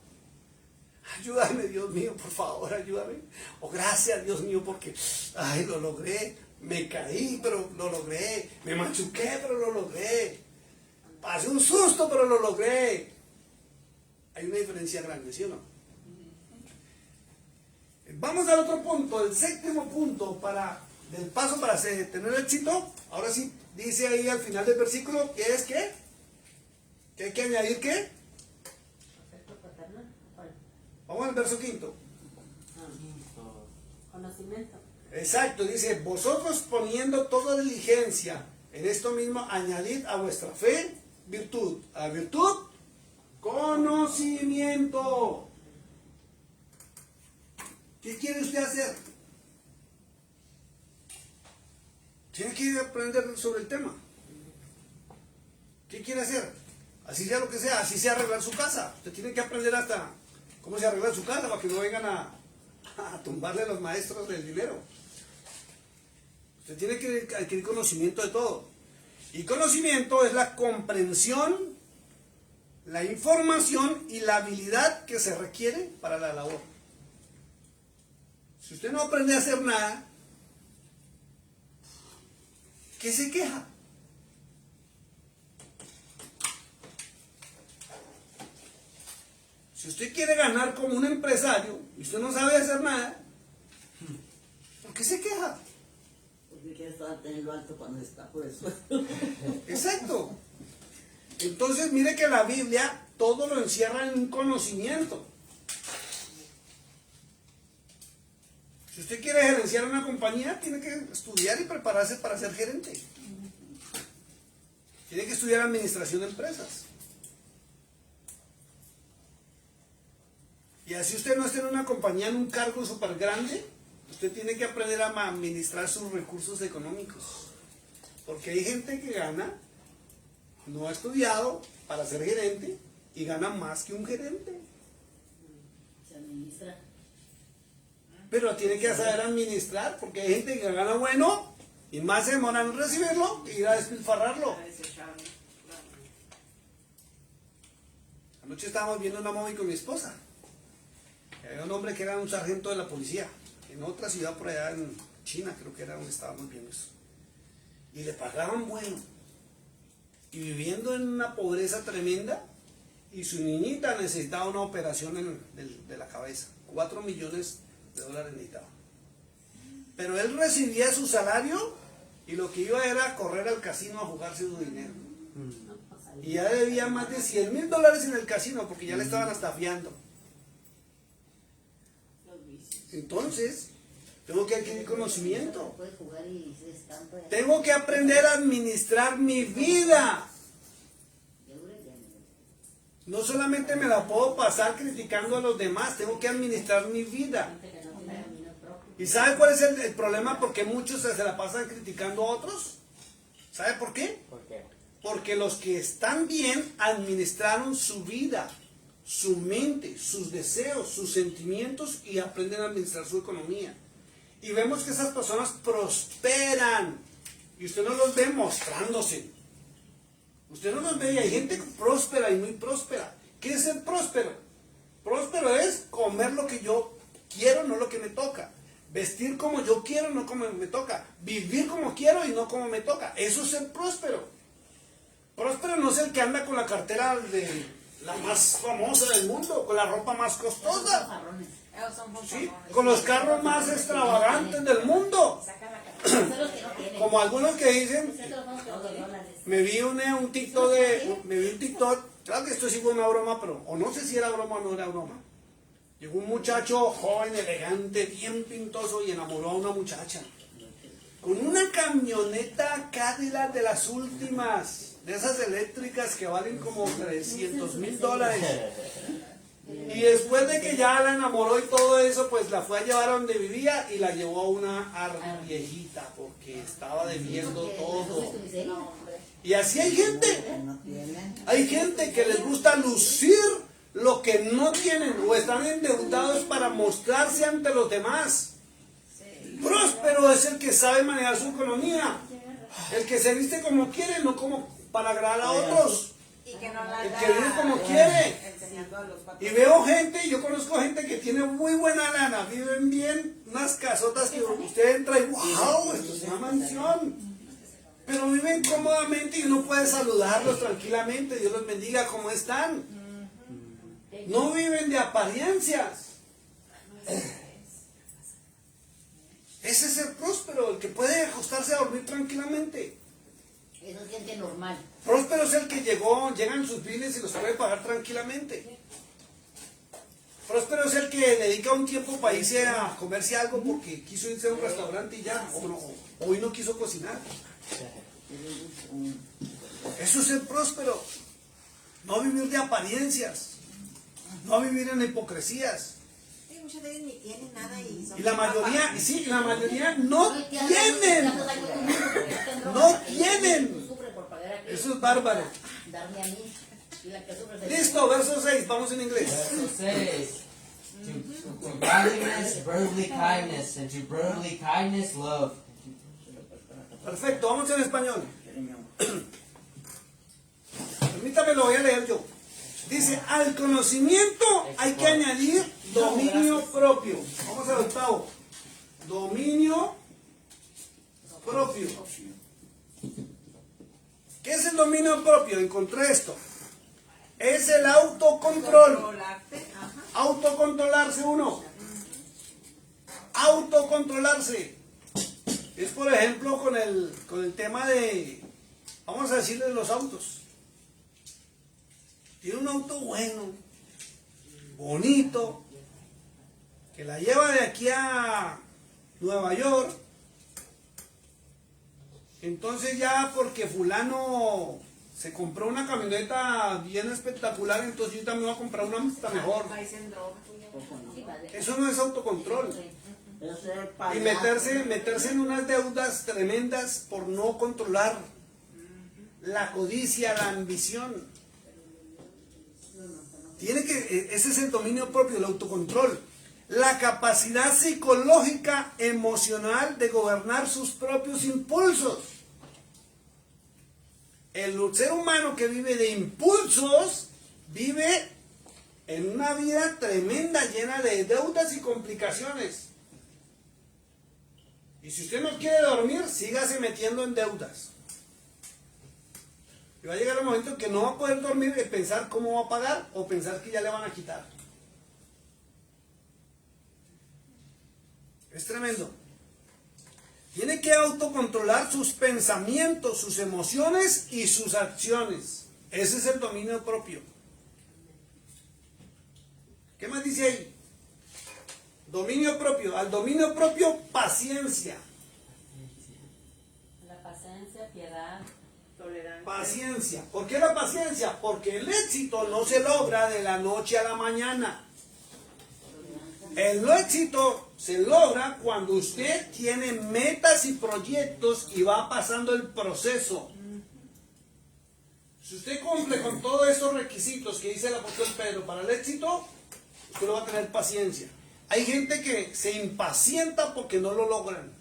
S1: ayúdame, Dios mío, por favor, ayúdame. O gracias, Dios mío, porque, ay, lo logré. Me caí, pero lo logré. Me machuqué, pero lo logré. Pasé un susto, pero lo logré. Hay una diferencia grande, ¿sí o no? Vamos al otro punto, el 7º punto del paso para tener éxito. Ahora sí, dice ahí al final del versículo, ¿qué es qué? ¿Qué hay que añadir qué?
S7: Afecto paternal. ¿Cuál?
S1: Vamos al verso 5.
S7: Conocimiento.
S1: Exacto, dice: vosotros poniendo toda diligencia en esto mismo, añadid a vuestra fe virtud, a virtud conocimiento. ¿Qué quiere usted hacer? Tiene que aprender sobre el tema. ¿Qué quiere hacer? Así sea lo que sea, así sea arreglar su casa. Usted tiene que aprender hasta cómo se arregla su casa para que no vengan a tumbarle a los maestros del dinero. Usted tiene que adquirir conocimiento de todo. Y conocimiento es la comprensión, la información y la habilidad que se requiere para la labor. Si usted no aprende a hacer nada, ¿qué se queja? Si usted quiere ganar como un empresario y usted no sabe hacer nada, ¿por qué se queja?
S3: Porque quiere estar teniendo alto cuando está por el suelo.
S1: Exacto. Entonces mire que la Biblia todo lo encierra en un conocimiento. Si usted quiere gerenciar una compañía, tiene que estudiar y prepararse para ser gerente. Tiene que estudiar administración de empresas. Y así usted no esté en una compañía en un cargo súper grande, usted tiene que aprender a administrar sus recursos económicos. Porque hay gente que gana, no ha estudiado para ser gerente y gana más que un gerente.
S5: Se administra.
S1: Pero tiene que saber administrar, porque hay gente que gana bueno y más se demora en recibirlo que ir a despilfarrarlo. Anoche estábamos viendo una movie con mi esposa. Había un hombre que era un sargento de la policía, en otra ciudad por allá en China, creo que era donde estábamos viendo eso. Y le pagaban bueno. Y viviendo en una pobreza tremenda, y su niñita necesitaba una operación de la cabeza. 4 millones de dólares necesitaba. Pero él recibía su salario y lo que iba era correr al casino a jugarse su dinero. Y ya debía más de $100,000 en el casino porque ya le estaban hasta fiando. Entonces, tengo que adquirir conocimiento.
S5: Puedes jugar y se estampa.
S1: Tengo que aprender a administrar mi vida. No solamente me la puedo pasar criticando a los demás, tengo que administrar mi vida. ¿Y sabe cuál es el problema? Porque muchos se la pasan criticando a otros. ¿Sabe por qué?
S6: ¿Por qué?
S1: Porque los que están bien administraron su vida, su mente, sus deseos, sus sentimientos y aprenden a administrar su economía. Y vemos que esas personas prosperan. Y usted no los ve mostrándose. Usted no los ve y hay gente próspera y muy próspera. ¿Qué es ser próspero? Próspero es comer lo que yo quiero, no lo que me toca. Vestir como yo quiero, no como me toca. Vivir como quiero y no como me toca. Eso es ser próspero. Próspero no es el que anda con la cartera de la más famosa del mundo, con la ropa más costosa, ¿sí? Con los carros más extravagantes del mundo. Como algunos que dicen, me vi un TikTok, claro que esto sí fue una broma, pero o no sé si era broma o no era broma. Llegó un muchacho joven, elegante, bien pintoso y enamoró a una muchacha. Con una camioneta Cadillac de las últimas, de esas eléctricas que valen como $300,000. Y después de que ya la enamoró y todo eso, pues la fue a llevar a donde vivía y la llevó a una viejita porque estaba debiendo todo. Y así hay gente que les gusta lucir lo que no tienen o están endeudados para mostrarse ante los demás. Próspero es el que sabe manejar su economía, el que se viste como quiere, no como para agradar a otros,
S4: Y que no la
S1: el que vive como quiere.
S4: enseñando a los
S1: Y
S4: patrones.
S1: veo gente, yo conozco gente que tiene muy buena lana, viven bien, unas casotas que usted entra y wow, esto es una mansión. Pero viven cómodamente y uno puede saludarlos tranquilamente, Dios los bendiga, ¿cómo están? No viven de apariencias. Ese es el próspero, el que puede acostarse a dormir tranquilamente.
S5: Eso es gente normal.
S1: Próspero es el que llegan sus biles y los puede pagar tranquilamente. Próspero es el que dedica un tiempo para irse a comerse algo porque quiso irse a un restaurante y ya, o hoy no quiso cocinar. Eso es ser próspero. No vivir de apariencias, no vivir en hipocresías.
S4: Sí, muchas veces ni tienen nada y son
S1: Y la mayoría, sí, la mayoría no
S5: Ay,
S1: tienen. No tienen.
S5: Sufre por pagar aquello.
S1: Eso es bárbaro.
S5: Darme a mí. Y la que sufre
S1: Listo, verso 6, vamos en inglés.
S6: Verso 6. To godliness, brotherly kindness, and to brotherly kindness, love.
S1: Perfecto, vamos en español. Permítame, lo voy a leer yo. Dice, al conocimiento hay que añadir dominio propio. Vamos al octavo. Dominio propio. ¿Qué es el dominio propio? Encontré esto. Es el autocontrol.
S4: controlarte. Ajá.
S1: Autocontrolarse uno. Autocontrolarse. Es por ejemplo con el tema de, vamos a decirle, los autos. Tiene un auto bueno, bonito, que la lleva de aquí a Nueva York. Entonces ya porque fulano se compró una camioneta bien espectacular, entonces yo también voy a comprar una hasta mejor.
S5: Sí, padre.
S1: Eso no es autocontrol.
S3: Eso es el
S1: Y
S3: payaso.
S1: meterse en unas deudas tremendas por no controlar la codicia, la ambición. Ese es el dominio propio, el autocontrol. La capacidad psicológica, emocional de gobernar sus propios impulsos. El ser humano que vive de impulsos vive en una vida tremenda, llena de deudas y complicaciones. Y si usted no quiere dormir, sígase metiendo en deudas. Y va a llegar el momento en que no va a poder dormir de pensar cómo va a pagar o pensar que ya le van a quitar. Es tremendo. Tiene que autocontrolar sus pensamientos, sus emociones y sus acciones. Ese es el dominio propio. ¿Qué más dice ahí? Dominio propio. Al dominio propio, paciencia.
S7: La paciencia, piedad.
S1: Paciencia. ¿Por qué la paciencia? Porque el éxito no se logra de la noche a la mañana. El éxito se logra cuando usted tiene metas y proyectos y va pasando el proceso. Si usted cumple con todos esos requisitos que dice el apóstol Pedro para el éxito, usted no va a tener paciencia. Hay gente que se impacienta porque no lo logran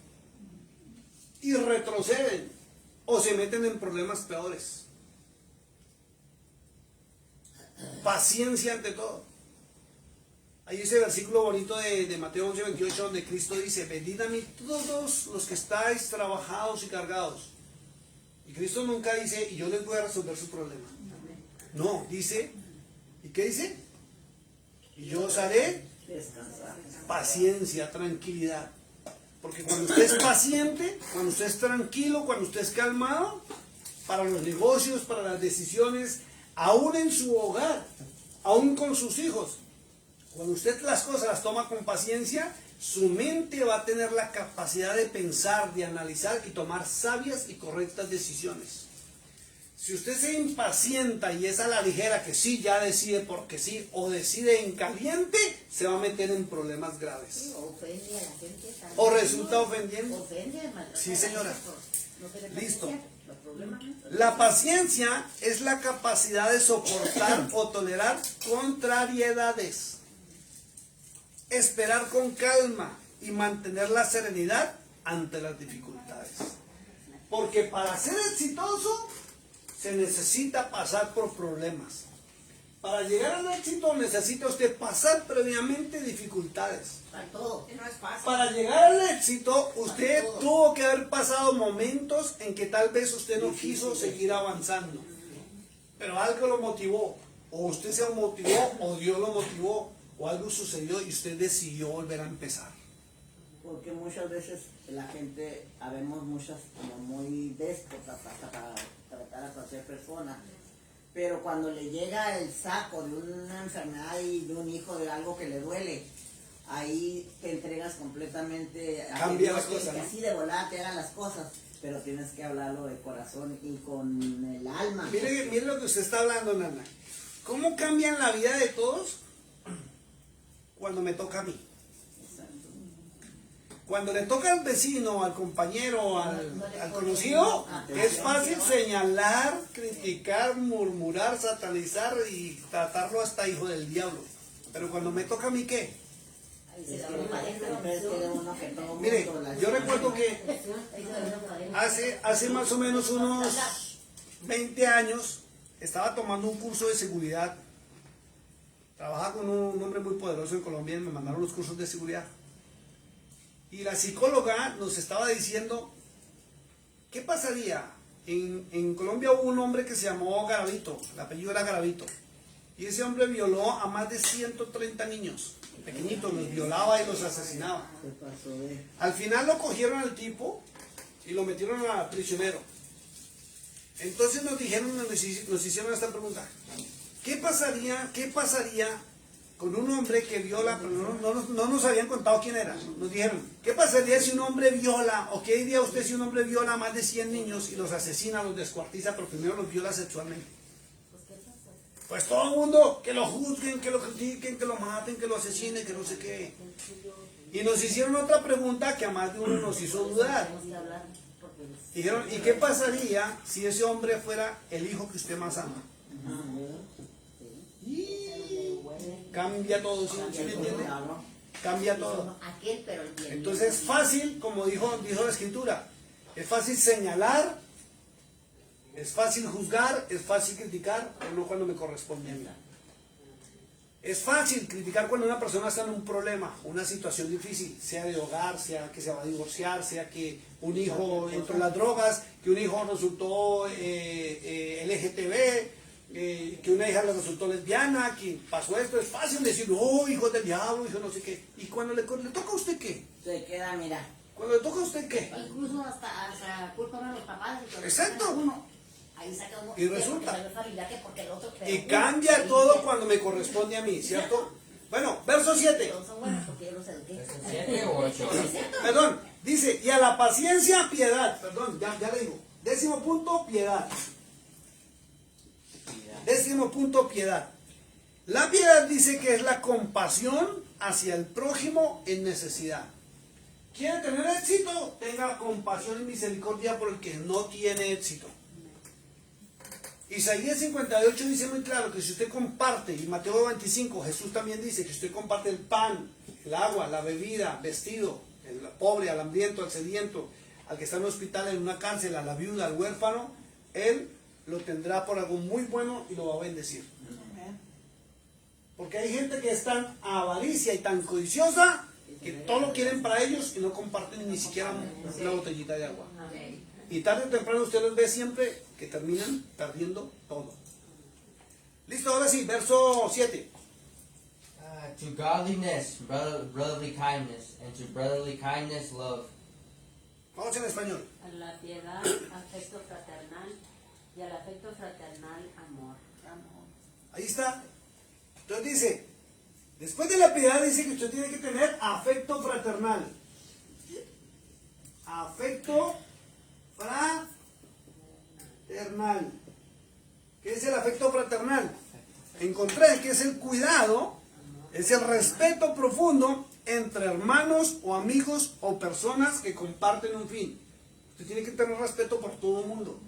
S1: y retroceden o se meten en problemas peores. Paciencia ante todo. Hay ese versículo bonito de Mateo 11, 28, donde Cristo dice: venid a mí todos los que estáis trabajados y cargados. Y Cristo nunca dice: y yo les voy a resolver su problema. No, dice, ¿y qué dice? Y yo os haré
S3: Descansar.
S1: paciencia, tranquilidad. Porque cuando usted es paciente, cuando usted es tranquilo, cuando usted es calmado, para los negocios, para las decisiones, aún en su hogar, aún con sus hijos, cuando usted las cosas las toma con paciencia, su mente va a tener la capacidad de pensar, de analizar y tomar sabias y correctas decisiones. Si usted se impacienta y es a la ligera que sí, ya decide porque sí, o decide en caliente, se va a meter en problemas graves.
S5: Ofende a la gente. también.
S1: O resulta ofendiendo.
S5: Ofende, maltrata
S1: Sí,
S5: a la
S1: señora.
S5: gente por no querer
S1: Listo.
S5: paciencia. Los problemas.
S1: La paciencia es la capacidad de soportar o tolerar contrariedades, esperar con calma y mantener la serenidad ante las dificultades. Porque para ser exitoso se necesita pasar por problemas. Para llegar al éxito necesita usted pasar previamente dificultades.
S5: Para todo.
S4: No es fácil.
S1: Para llegar al éxito, usted tuvo que haber pasado momentos en que tal vez usted no quiso seguir avanzando. Pero algo lo motivó. O usted se motivó, o Dios lo motivó, o algo sucedió y usted decidió volver a empezar.
S3: Porque muchas veces la gente, habemos muchas como muy déspotas hasta para tratar a cualquier persona. Pero cuando le llega el saco de una enfermedad y de un hijo, de algo que le duele, ahí te entregas completamente a
S1: Cambia
S3: que Dios
S1: las cosas,
S3: que
S1: ¿no?
S3: así de volada te haga las cosas, pero tienes que hablarlo de corazón y con el alma.
S1: Mire lo que usted está hablando, Nana. ¿Cómo cambian la vida de todos cuando me toca a mí? Cuando le toca al vecino, al compañero, al conocido, es fácil señalar, criticar, murmurar, satanizar y tratarlo hasta hijo del diablo. Pero cuando me toca a mí, ¿qué?
S5: Ahí se
S3: Es
S5: da
S3: que
S5: uno
S3: parece
S5: parejo.
S3: de uno que todo
S1: Mire,
S3: mundo la-
S1: yo recuerdo que
S5: Ahí se da uno parejo.
S1: hace más o menos unos 20 años estaba tomando un curso de seguridad. Trabajaba con un hombre muy poderoso en Colombia y me mandaron los cursos de seguridad. Y la psicóloga nos estaba diciendo, ¿qué pasaría? En Colombia hubo un hombre que se llamó Garavito, el apellido era Garavito. Y ese hombre violó a más de 130 niños, pequeñitos, los violaba y los asesinaba.
S3: Se pasó de...
S1: Al final lo cogieron al tipo y lo metieron a prisionero. Entonces nos hicieron esta pregunta. ¿Qué pasaría con un hombre que viola, pero no nos habían contado quién era. Nos dijeron, ¿qué pasaría si un hombre viola, o qué diría usted si un hombre viola a más de 100 niños y los asesina, los descuartiza, pero primero los viola sexualmente? Pues todo el mundo, que lo juzguen, que lo critiquen, que lo maten, que lo asesinen, que no sé qué. Y nos hicieron otra pregunta que a más de uno nos hizo dudar. Dijeron, ¿y qué pasaría si ese hombre fuera el hijo que usted más ama? Y cambia todo, ¿sí me entiende? Cambia todo.
S5: Aquel, pero el bien.
S1: Entonces es fácil, como dijo la escritura, es fácil señalar, es fácil juzgar, es fácil criticar, pero no cuando me corresponde a mí. Es fácil criticar cuando una persona está en un problema, una situación difícil, sea de hogar, sea que se va a divorciar, sea que un hijo entró en las drogas, que un hijo resultó LGTB, que una hija le resultó lesbiana, que pasó esto. Es fácil decir, no, hijo del diablo, hijo no sé qué. ¿Y cuando le toca a usted qué?
S3: Se queda, mira.
S1: Cuando le toca a usted qué?
S5: Incluso hasta culpan a los papás.
S1: Exacto.
S5: Ahí saca uno,
S1: Y resulta.
S5: porque familiar, que porque el otro, pero
S1: Y cambia todo cuando me corresponde a mí, ¿cierto? Bueno, verso 7.
S5: Todos son buenos porque yo los eduqué.
S6: ¿7 o 8?
S1: Perdón, dice, y a la paciencia, piedad. Perdón, ya le digo. 10º punto, piedad. 10º punto, piedad. La piedad dice que es la compasión hacia el prójimo en necesidad. ¿Quiere tener éxito? Tenga compasión y misericordia por el que no tiene éxito. Isaías 58 dice muy claro que si usted comparte, y Mateo 25, Jesús también dice que si usted comparte el pan, el agua, la bebida, vestido, el pobre, al hambriento, al sediento, al que está en un hospital, en una cárcel, a la viuda, al huérfano, él lo tendrá por algo muy bueno y lo va a bendecir. Porque hay gente que es tan avaricia y tan codiciosa que todo lo quieren para ellos y no comparten ni siquiera una botellita de agua. Y tarde o temprano usted los ve siempre que terminan perdiendo todo. Listo, ahora sí, verso 7.
S6: To godliness, brotherly kindness, and to brotherly kindness, love.
S1: Vamos en español.
S7: A la piedad, afecto fraternal, y al afecto fraternal, amor.
S1: Ahí está. Entonces dice, después de la piedad dice que usted tiene que tener afecto fraternal. Afecto fraternal. ¿Qué es el afecto fraternal? Encontré que es el cuidado, es el respeto profundo entre hermanos o amigos o personas que comparten un fin. Usted tiene que tener respeto por todo el mundo.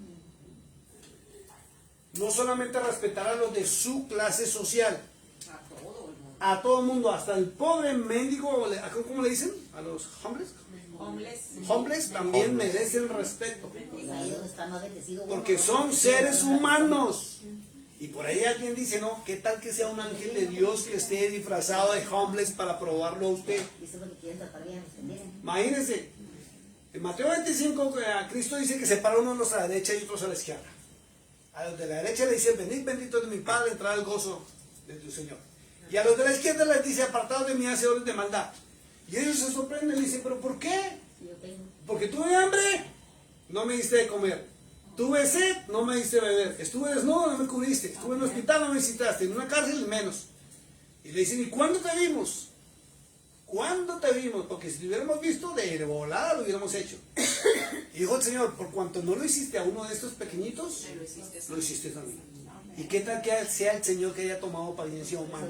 S1: No solamente respetar a los de su clase social. A todo el mundo, hasta el pobre mendigo, ¿cómo le dicen? A los hombres. Hombres también merecen respeto.
S5: Ahí donde está más bendecido.
S1: Porque son seres humanos. Y por ahí alguien dice, no, ¿qué tal que sea un ángel de Dios que esté disfrazado de homeless para probarlo a usted?
S5: Y eso es lo que quieren tratar bien, ¿entienden?
S1: Imagínense, en Mateo 25, Cristo dice que separa unos a la derecha y otros a la izquierda. A los de la derecha le dice, venid benditos de mi Padre, entrar al gozo de tu Señor. Y a los de la izquierda les dice, apartados de mí, hacedores de maldad. Y ellos se sorprenden y le dicen, ¿pero por qué?
S5: Yo tengo.
S1: Porque tuve hambre, no me diste de comer. Tuve sed, no me diste de beber. Estuve desnudo, no me cubriste. Estuve en un hospital, no me visitaste. En una cárcel, menos. Y le dicen, ¿y cuándo te vimos? ¿Cuándo te vimos? Porque si lo hubiéramos visto, de volada lo hubiéramos hecho. Y dijo el Señor, por cuanto no lo hiciste a uno de estos pequeñitos, lo hiciste a mí. ¿Y qué tal que sea el Señor que haya tomado apariencia humana?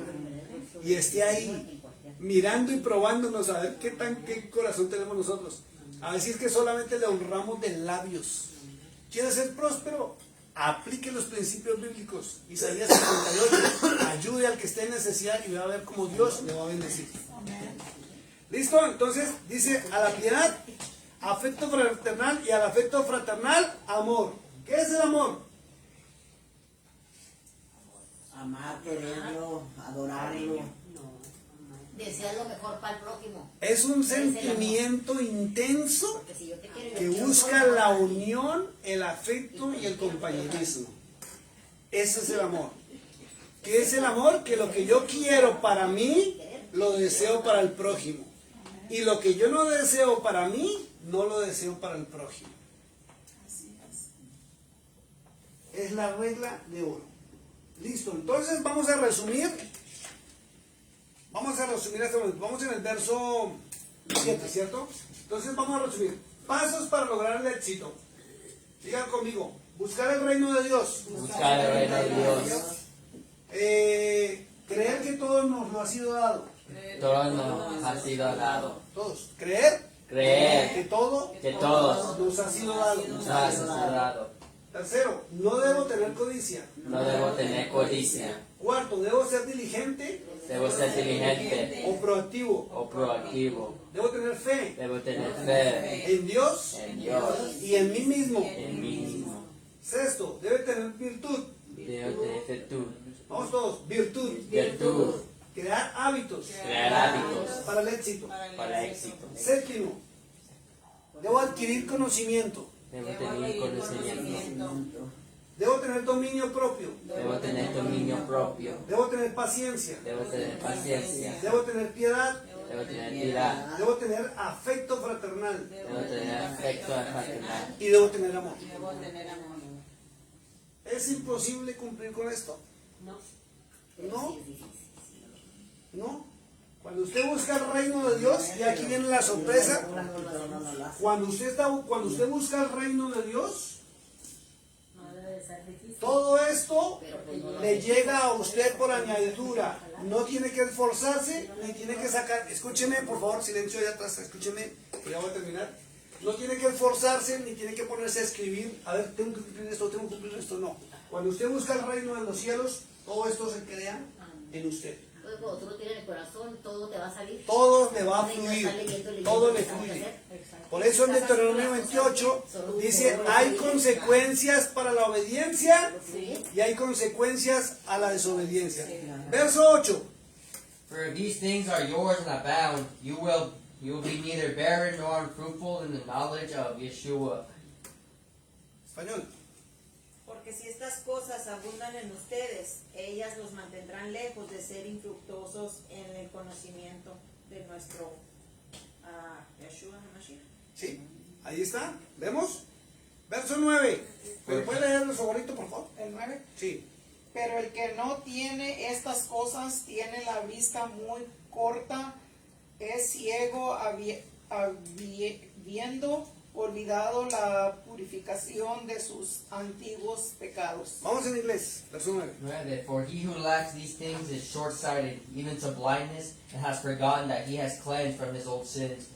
S1: Y esté ahí, mirando y probándonos a ver qué corazón tenemos nosotros. A ver si es que solamente le honramos de labios. ¿Quiere ser próspero? Aplique los principios bíblicos. Isaías 58. Ayude al que esté en necesidad y va a ver cómo Dios le va a bendecir. ¿Listo? Entonces dice, a la piedad, afecto fraternal, y al afecto fraternal, amor. ¿Qué es el amor?
S3: Amar, quererlo, adorarlo.
S5: Desear lo mejor para el prójimo.
S1: Es un sentimiento intenso
S5: Porque si yo te quiero, yo
S1: que
S5: quiero
S1: busca
S5: todo.
S1: la unión, el afecto y el compañerismo. Ese es el amor. ¿Qué es el amor? Que lo que yo quiero para mí, lo deseo para el prójimo. Y lo que yo no deseo para mí, no lo deseo para el prójimo. Es la regla de oro. Listo, entonces vamos a resumir Vamos a resumir este momento. Vamos en el verso 7, ¿cierto? Entonces vamos a resumir. Pasos para lograr el éxito. Digan conmigo. Buscar el reino de Dios.
S6: Buscar el reino de Dios.
S1: Creer que todo nos lo ha sido dado.
S6: Todo nos ha sido dado.
S1: Todos. Creer
S6: Creer
S1: que todo
S6: que todos
S1: nos ha sido dado.
S6: nos ha sido dado.
S1: Tercero, no debo tener codicia.
S6: No debo tener codicia.
S1: Cuarto, debo ser diligente
S6: Debo ser diligente
S1: o proactivo.
S6: o proactivo.
S1: Debo tener fe
S6: Debo tener fe
S1: en Dios
S6: en Dios,
S1: y en mí mismo.
S6: en mí mismo.
S1: Sexto, debe tener virtud.
S6: Debo tener virtud.
S1: Vamos todos, virtud.
S6: Virtud.
S1: Crear hábitos
S6: Crear hábitos
S1: para el éxito.
S6: para éxito.
S1: Séptimo, debo adquirir conocimiento.
S6: Debo tener conocimiento.
S1: Debo tener dominio propio.
S6: Debo tener dominio propio.
S1: Debo tener paciencia.
S6: Debo tener paciencia.
S1: Debo tener piedad.
S6: Debo tener piedad.
S1: Debo tener afecto fraternal.
S6: Debo tener afecto fraternal.
S1: Y debo tener amor.
S4: Debo tener amor.
S1: ¿Es imposible cumplir con esto?
S7: No.
S1: No. No. Cuando usted busca el reino de Dios, y aquí viene la sorpresa, cuando usted busca el reino de Dios,
S7: No debe de ser difícil.
S1: todo esto le llega a usted por añadidura. No tiene que esforzarse, ni tiene que sacar. Escúcheme, por favor, silencio allá atrás, escúcheme, que ya voy a terminar. No tiene que esforzarse, ni tiene que ponerse a escribir. A ver, tengo que cumplir esto, tengo que cumplir esto. No. Cuando usted busca el reino de los cielos, todo esto se crea en usted.
S5: Entonces, cuando tú lo tienes en el corazón, todo te va a salir.
S1: Todo le va a
S5: No
S1: fluir,
S5: estás leyendo,
S1: todo le
S5: ¿sabes qué
S1: fluye.
S5: hacer?
S7: Exacto.
S1: Por eso en Deuteronomio 28 dice, hay consecuencias para la obediencia y hay consecuencias a la desobediencia. Verso 8.
S6: For if these things are yours and abound, you will be neither barren nor unfruitful in the knowledge of Yeshua.
S1: Español.
S4: Porque si estas cosas abundan en ustedes, ellas los mantendrán lejos de ser infructuosos en el conocimiento de nuestro Yeshua HaMashiach.
S1: Sí, ahí está. ¿Vemos? Verso 9. ¿Me puede leer el favorito, por favor?
S2: El 9.
S1: Sí.
S2: Pero el que no tiene estas cosas tiene la vista muy corta, es ciego habiendo olvidado la purificación de sus antiguos pecados.
S1: Vamos en inglés. Verso 9.
S6: That for he who lacks these things is short-sighted, even to blindness, and has forgotten that he has cleansed from his old sins.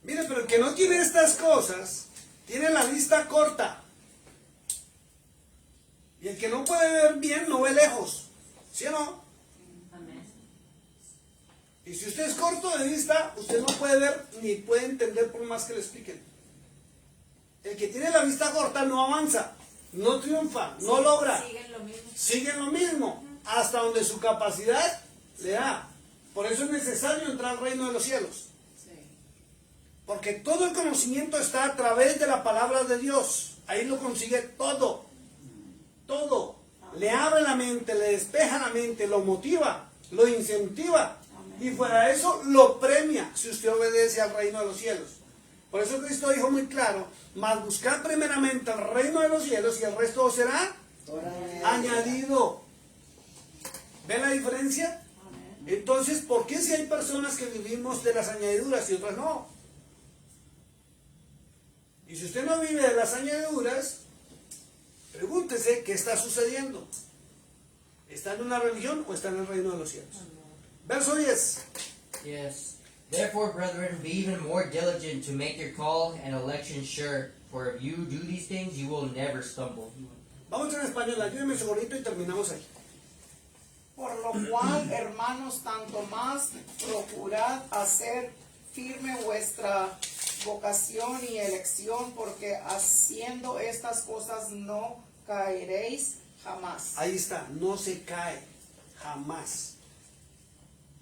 S1: Mire, pero el que no tiene estas cosas, tiene la vista corta. Y el que no puede ver bien, no ve lejos. ¿Sí o no?
S7: Amén.
S1: Y si usted es corto de vista, usted no puede ver ni puede entender por más que le expliquen. El que tiene la vista corta no avanza, no triunfa, no logra.
S4: Siguen lo mismo.
S1: Sigue lo mismo, hasta donde su capacidad le da. Por eso es necesario entrar al reino de los cielos. Porque todo el conocimiento está a través de la palabra de Dios. Ahí lo consigue todo. Todo. Le abre la mente, le despeja la mente, lo motiva, lo incentiva. Y fuera de eso, lo premia si usted obedece al reino de los cielos. Por eso Cristo dijo muy claro, mas buscad primeramente el reino de los cielos y el resto os será añadido. ¿Ven la diferencia? Entonces, ¿por qué si hay personas que vivimos de las añadiduras y otras no? Y si usted no vive de las añadiduras, pregúntese qué está sucediendo. ¿Está en una religión o está en el reino de los cielos? Verso 10.
S6: Yes. Therefore, brethren, be even more diligent to make your call and election sure. For if you do these things, you will never stumble.
S1: Vamos en español, ayúdeme segurito y terminamos ahí.
S2: Por lo cual, hermanos, tanto más procurad hacer firme vuestra vocación y elección, porque haciendo estas cosas no caeréis jamás.
S1: Ahí está, no se cae, jamás.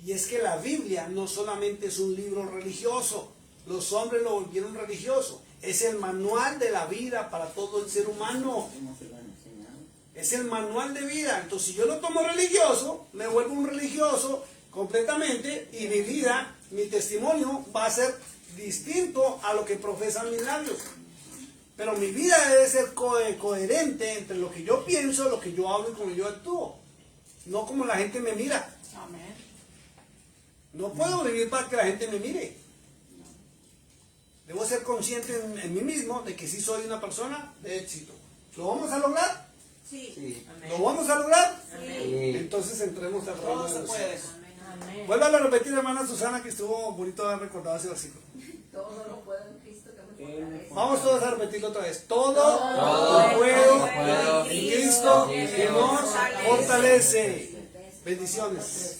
S1: Y es que la Biblia no solamente es un libro religioso, los hombres lo volvieron religioso, es el manual de la vida para todo el ser humano. Es el manual de vida. Entonces, si yo lo tomo religioso, me vuelvo un religioso completamente y mi vida, mi testimonio va a ser distinto a lo que profesan mis labios. Pero mi vida debe ser coherente entre lo que yo pienso, lo que yo hablo y como yo actúo. No como la gente me mira.
S2: Amén.
S1: No puedo vivir para que la gente me mire. Debo ser consciente en mí mismo de que sí soy una persona de éxito. ¿Lo vamos a lograr?
S4: Sí.
S6: Sí.
S1: ¿Lo vamos a lograr?
S6: Sí.
S1: Entonces entremos al reino
S2: Todo
S1: de
S2: se
S1: los
S2: puede.
S1: cielos.
S7: Amén.
S1: Vuelvan a repetir, hermana Susana, que estuvo bonito haber recordado ese versículo.
S8: Todo lo puedo en Cristo que me fortalece.
S1: Vamos todos a repetirlo otra vez. Todo
S6: Todo
S1: lo puedo
S6: lo puedo
S1: en Cristo
S6: en
S1: que nos
S6: Cristo
S1: fortalece. Bendiciones.